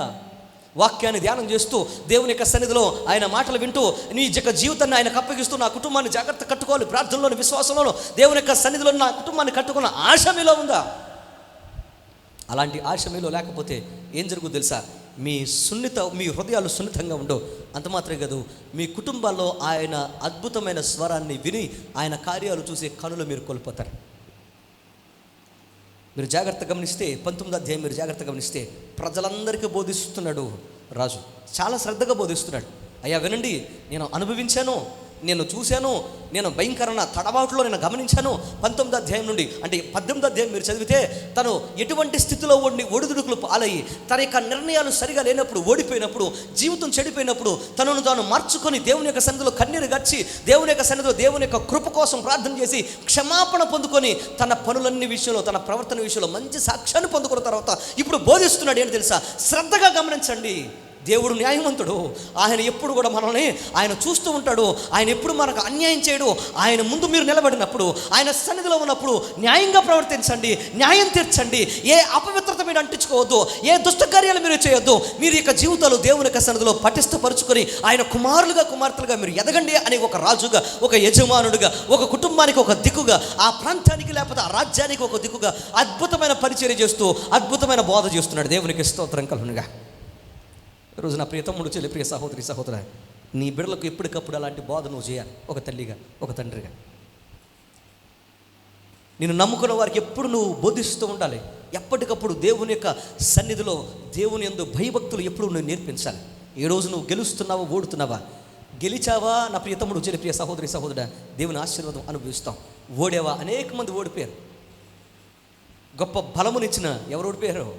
వాక్యాన్ని ధ్యానం చేస్తూ, దేవుని యొక్క సన్నిధిలో ఆయన మాటలు వింటూ, నీ యొక్క జీవితాన్ని ఆయనకు అప్పగిస్తూ, నా కుటుంబాన్ని జాగ్రత్త కట్టుకోవాలి, ప్రార్థనలోని, విశ్వాసంలోను, దేవుని యొక్క సన్నిధిలో నా కుటుంబాన్ని కట్టుకున్న ఆశ మీలో ఉందా? అలాంటి ఆశ మీలో లేకపోతే ఏం జరుగుతుంది తెలుసా? మీ హృదయాలు సున్నితంగా ఉండవు. అంత మాత్రమే కాదు, మీ కుటుంబాల్లో ఆయన అద్భుతమైన స్వరాన్ని విని ఆయన కార్యాలు చూసే కనులు మీరు కోల్పోతారు. మీరు జాగ్రత్త గమనిస్తే 19వ అధ్యాయం మీరు జాగ్రత్త గమనిస్తే ప్రజలందరికీ బోధిస్తున్నాడు రాజు. చాలా శ్రద్ధగా బోధిస్తున్నాడు. అయ్యా వినండి, నేను అనుభవించాను, నేను చూశాను, నేను భయంకరమైన తడబాటులో నేను గమనించాను. 19వ అధ్యాయం నుండి అంటే 18వ అధ్యాయం మీరు చదివితే తను ఎటువంటి స్థితిలో ఒడిదుడుకులు పాలయ్యి, తన యొక్క నిర్ణయాలు సరిగా లేనప్పుడు, ఓడిపోయినప్పుడు, జీవితం చెడిపోయినప్పుడు తనను తాను మార్చుకొని దేవుని యొక్క సన్నిధిలో కన్నీరు గడిచి, దేవుని యొక్క సన్నిధిలో దేవుని యొక్క కృప కోసం ప్రార్థన చేసి క్షమాపణ పొందుకొని తన పనులన్నీ విషయంలో, తన ప్రవర్తన విషయంలో మంచి సాక్ష్యాన్ని పొందుకున్న తర్వాత ఇప్పుడు బోధిస్తున్నాడు. ఏంటి తెలుసా? శ్రద్ధగా గమనించండి. దేవుడు న్యాయవంతుడు. ఆయన ఎప్పుడు కూడా మనల్ని ఆయన చూస్తూ ఉంటాడు. ఆయన ఎప్పుడు మనకు అన్యాయం చేయడు. ఆయన ముందు మీరు నిలబడినప్పుడు, ఆయన సన్నిధిలో ఉన్నప్పుడు న్యాయంగా ప్రవర్తించండి, న్యాయం తీర్చండి. ఏ అపవిత్రత మీరు అంటించుకోవద్దు, ఏ దుష్టకార్యాలు మీరు చేయొద్దు. మీరు యొక్క జీవితాలు దేవుని యొక్క సన్నిధిలో పటిష్టపరుచుకొని ఆయన కుమారులుగా, కుమార్తెలుగా మీరు ఎదగండి అని ఒక రాజుగా, ఒక యజమానుడిగా, ఒక కుటుంబానికి ఒక దిక్కుగా, ఆ ప్రాంతానికి లేకపోతే ఆ రాజ్యానికి ఒక దిక్కుగా అద్భుతమైన పరిచర్య చేస్తూ అద్భుతమైన బోధ చేస్తున్నాడు. దేవునికి స్తోత్రం కలుగునుగా. ఈరోజు నా ప్రియ తమ్ముడు, చెల్లి, ప్రియ సహోదరి, సహోదరా, నీ బిడ్డలకు ఎప్పటికప్పుడు అలాంటి బోధ నువ్వు చేయాలి. ఒక తల్లిగా, ఒక తండ్రిగా. నేను నమ్ముకున్న వారికి ఎప్పుడు నువ్వు బోధిస్తూ ఉండాలి. ఎప్పటికప్పుడు దేవుని యొక్క సన్నిధిలో, దేవుని యందు భయభక్తులు ఎప్పుడు నువ్వు నేర్పించాలి. ఈరోజు నువ్వు గెలుస్తున్నావా, ఓడుతున్నావా? గెలిచావా నా ప్రియ తమ్ముడు, చెల్లి, ప్రియ సహోదరి, సహోదరుడా, దేవుని ఆశీర్వాదం అనుభవిస్తాం. ఓడేవా? అనేక మంది ఓడిపోయారు. గొప్ప బలమునిచ్చిన ఎవరు ఓడిపోయారు?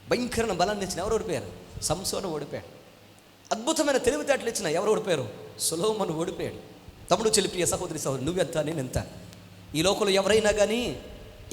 భయంకరమైన బలాన్ని ఇచ్చిన ఎవరు ఓడిపోయారు? సంసోను ఓడిపోయాడు. అద్భుతమైన తెలివితేటలు ఇచ్చిన ఎవరు ఓడిపోయారు? సొలొమోను ఓడిపోయాడు. తమ్ముడు, చెల్లి, ప్రియ సహోదరి, సహోదరు, నువ్వెంత, నేనెంత? ఈ లోకంలో ఎవరైనా కానీ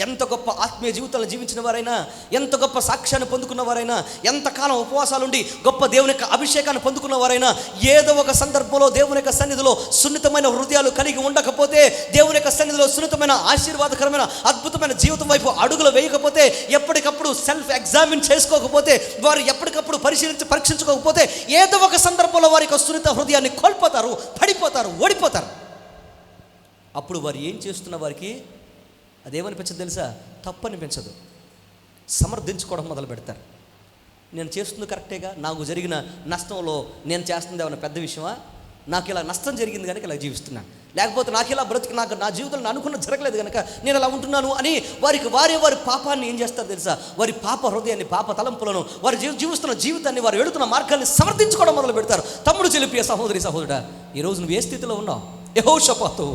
ఎంత గొప్ప ఆత్మీయ జీవితాలను జీవించిన వారైనా, ఎంత గొప్ప సాక్ష్యాన్ని పొందుకున్న వారైనా, ఎంతకాలం ఉపవాసాలుండి గొప్ప దేవుని యొక్క అభిషేకాన్ని పొందుకున్న వారైనా, ఏదో ఒక సందర్భంలో దేవుని యొక్క సన్నిధిలో సున్నితమైన హృదయాలు కలిగి ఉండకపోతే, దేవుని యొక్క సన్నిధిలో సున్నితమైన ఆశీర్వాదకరమైన అద్భుతమైన జీవితం వైపు అడుగులు వేయకపోతే, ఎప్పటికప్పుడు సెల్ఫ్ ఎగ్జామిన్ చేసుకోకపోతే, వారు ఎప్పటికప్పుడు పరీక్షించుకోకపోతే, ఏదో ఒక సందర్భంలో వారి యొక్క సున్నిత హృదయాన్ని కోల్పోతారు, పడిపోతారు, ఓడిపోతారు. అప్పుడు వారు ఏం చేస్తున్న వారికి అదేమనిపించదు తెలుసా? తప్పు అనిపించదు. సమర్థించుకోవడం మొదలు పెడతారు. నేను చేస్తుంది కరెక్టేగా, నాకు జరిగిన నష్టంలో నేను చేస్తుంది ఏమైనా పెద్ద విషయమా, నాకు ఇలా నష్టం జరిగింది కనుక ఇలా జీవిస్తున్నాను, లేకపోతే నాకు ఇలా నాకు నా జీవితంలో అనుకున్నది జరగలేదు కనుక నేను ఇలా ఉంటున్నాను అని వారి పాపాన్ని ఏం చేస్తారు తెలుసా? వారి పాప హృదయాన్ని, పాప తలంపులను, వారు జీవిస్తున్న జీవితాన్ని, వారు వెళుతున్న మార్గాన్ని సమర్థించుకోవడం మొదలు పెడతారు. తమ్ముడు, చెల్లి, సహోదరి, సహోదరుడా, ఈరోజు నువ్వు ఏ స్థితిలో ఉన్నావు? యెహోషాపాతు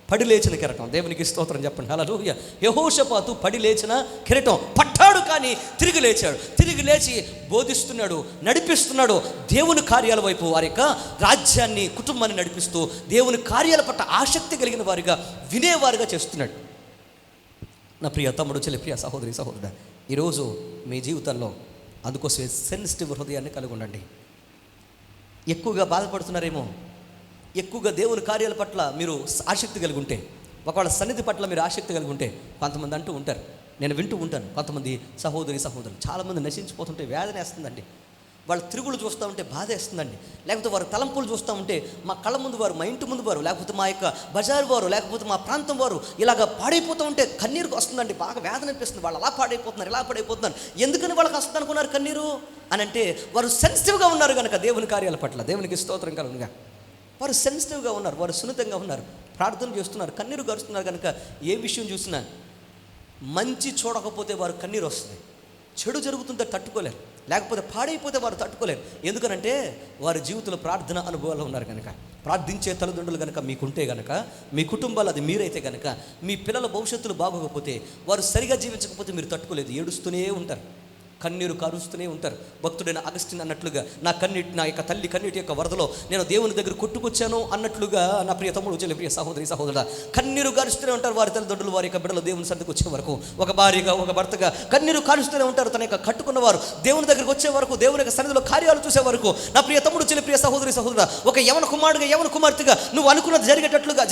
పడి లేచిన కిరీటం. దేవునికి స్తోత్రం చెప్పండి. హల్లెలూయా. యెహోషాపాతు పడి లేచిన కిరీటం పట్టాడు, కానీ తిరిగి లేచాడు. తిరిగి లేచి బోధిస్తున్నాడు, నడిపిస్తున్నాడు. దేవుని కార్యాల వైపు వారి యొక్క రాజ్యాన్ని, కుటుంబాన్ని నడిపిస్తూ దేవుని కార్యాల పట్ల ఆసక్తి కలిగిన వారిగా, వినేవారుగా చేస్తున్నాడు. నా ప్రియ తమ్ముడు, చెల్లి, ప్రియ సహోదరి, సహోదరుడా, ఈరోజు మీ జీవితంలో అందుకోసమే సెన్సిటివ్ హృదయాన్ని కలిగి ఉండండి. ఎక్కువగా బాధపడుతున్నారేమో, ఎక్కువగా దేవుని కార్యాల పట్ల మీరు ఆసక్తి కలిగి ఉంటే, ఒకవేళ సన్నిధి పట్ల మీరు ఆసక్తి కలిగి ఉంటే, కొంతమంది అంటూ ఉంటారు, నేను వింటూ ఉంటాను, కొంతమంది సహోదరులు చాలామంది నశించిపోతుంటే వేదన వేస్తుందండి. వాళ్ళ తిరుగులు చూస్తూ ఉంటే బాధ వేస్తుందండి. లేకపోతే వారి తలంపులు చూస్తూ ఉంటే, మా కళ్ళ ముందు వారు, మా ఇంటి ముందు వారు, లేకపోతే మా యొక్క బజారు వారు, లేకపోతే మా ప్రాంతం వారు ఇలాగ పాడైపోతూ ఉంటే కన్నీరు వస్తుందండి. బాగా వేదన అనిపిస్తుంది. వాళ్ళు అలా పాడైపోతున్నారు, ఇలా పాడైపోతున్నారు. ఎందుకని వాళ్ళకి వస్తుంది అనుకున్నారు కన్నీరు అని అంటే, వారు సెన్సిటివ్గా ఉన్నారు కనుక దేవుని కార్యాల పట్ల. దేవునికి స్తోత్రం కలుగునుగా. వారు సెన్సిటివ్గా ఉన్నారు, వారు సున్నితంగా ఉన్నారు, ప్రార్థన చేస్తున్నారు, కన్నీరు గరుస్తున్నారు కనుక ఏ విషయం చూసినా మంచి చూడకపోతే వారు కన్నీరు వస్తుంది. చెడు జరుగుతుంటే తట్టుకోలేరు, లేకపోతే పాడైపోతే వారు తట్టుకోలేరు. ఎందుకనంటే వారి జీవితంలో ప్రార్థన అనుభవాలు ఉన్నారు కనుక. ప్రార్థించే తల్లిదండ్రులు కనుక మీకుంటే కనుక, మీ కుటుంబాలు అది మీరైతే కనుక, మీ పిల్లల భవిష్యత్తులు బాగోకపోతే, వారు సరిగా జీవించకపోతే మీరు తట్టుకోలేదు, ఏడుస్తూనే ఉంటారు, కన్నీరు కారుస్తూనే ఉంటారు. భక్తుడైన అగస్టిన్ అన్నట్లుగా, నా యొక్క తల్లి కన్నీటి యొక్క వరదలో నేను దేవుని దగ్గర కొట్టుకొచ్చాను అన్నట్లుగా, నా ప్రియ తమ్ముడు, చెల్లి, ప్రియ సహోదరి, సహోదరుడా, కన్నీరు కారుస్తూనే ఉంటారు వారి తల్లిదండ్రులు వారి యొక్క బిడ్డలు దేవుని సన్నిధికి వచ్చే వరకు. ఒక భార్యగా, ఒక భర్తగా కన్నీరు కారుస్తూనే ఉంటారు. తన యొక్క కట్టుకున్నవారు దేవుని దగ్గరికి వచ్చే వరకు, దేవుని యొక్క సన్నిధిలో కార్యాలు చూసే వరకు. నా ప్రియ తమ్ముడు, చెల్లి, ప్రియ సహోదరి, సహోదరుడా, ఒక యవన కుమారుడిగా, యవన కుమార్తెగా నువ్వు అనుకున్నది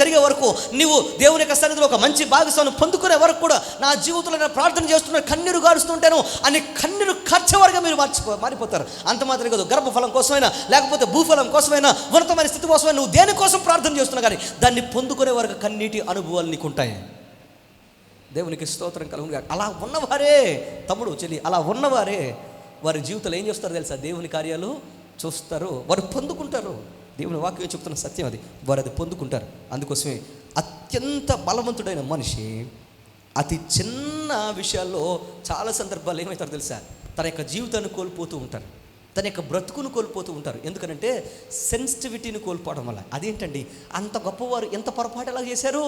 జరిగే వరకు, నువ్వు దేవుని యొక్క సన్నిధిలో ఒక మంచి భాగస్వామిని పొందుకునే వరకు కూడా, నా జీవితంలో నేను ప్రార్థన చేస్తున్నా, కన్నీరు కారుస్తుంటాను అని కన్నీరు కార్చేవారుగా మీరు మారిపోతారు. అంత మాత్రమే కాదు, గర్భఫలం కోసమైనా, లేకపోతే భూఫలం కోసమైనా, ఉన్నతమైన స్థితి కోసమైనా నువ్వు దేనికోసం ప్రార్థన చేస్తున్నా కానీ దాన్ని పొందుకునే వరకు కన్నీటి అనుభవాలు నీకు ఉంటాయి. దేవునికి స్తోత్రం కలుగునుగా. అలా ఉన్నవారే తమ్ముడు, చెల్లి, అలా ఉన్నవారే వారి జీవితంలో ఏం చేస్తారు తెలుసా? దేవుని కార్యాలు చూస్తారు, వారు పొందుకుంటారు. దేవుని వాక్యం చెప్తున్న సత్యం అది. వారు అది పొందుకుంటారు. అందుకోసమే అత్యంత బలవంతుడైన మనిషి అతి చిన్న విషయాల్లో చాలా సందర్భాలు ఏమవుతారు తెలుసా? తన యొక్క జీవితాన్ని కోల్పోతూ ఉంటారు, తన యొక్క బ్రతుకును కోల్పోతూ ఉంటారు. ఎందుకనంటే సెన్సిటివిటీని కోల్పోవడం వల్ల. అదేంటండి, అంత గొప్పవారు ఎంత పొరపాటు ఎలా చేశారు,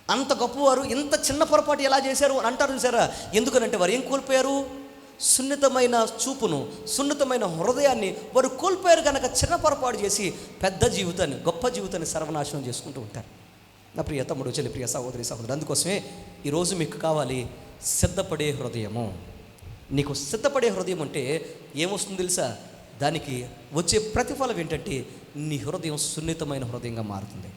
అంత గొప్పవారు ఇంత చిన్న పొరపాటు ఎలా చేశారు అని అంటారు చూసారా? ఎందుకనంటే వారు ఏం కోల్పోయారు? సున్నితమైన చూపును, సున్నితమైన హృదయాన్ని వారు కోల్పోయారు కనుక చిన్న పొరపాటు చేసి పెద్ద జీవితాన్ని, గొప్ప జీవితాన్ని సర్వనాశనం చేసుకుంటూ ఉంటారు. నా ప్రియ తమ్ముడు, చెల్లి, ప్రియ సహోదరి, సహోదరు, అందుకోసమే ఈరోజు మీకు కావాలి సిద్ధపడే హృదయము. నీకు సిద్ధపడే హృదయం అంటే ఏమొస్తుంది తెలుసా? దానికి వచ్చే ప్రతిఫలం ఏంటంటే నీ హృదయం సున్నితమైన హృదయంగా మారుతుంది.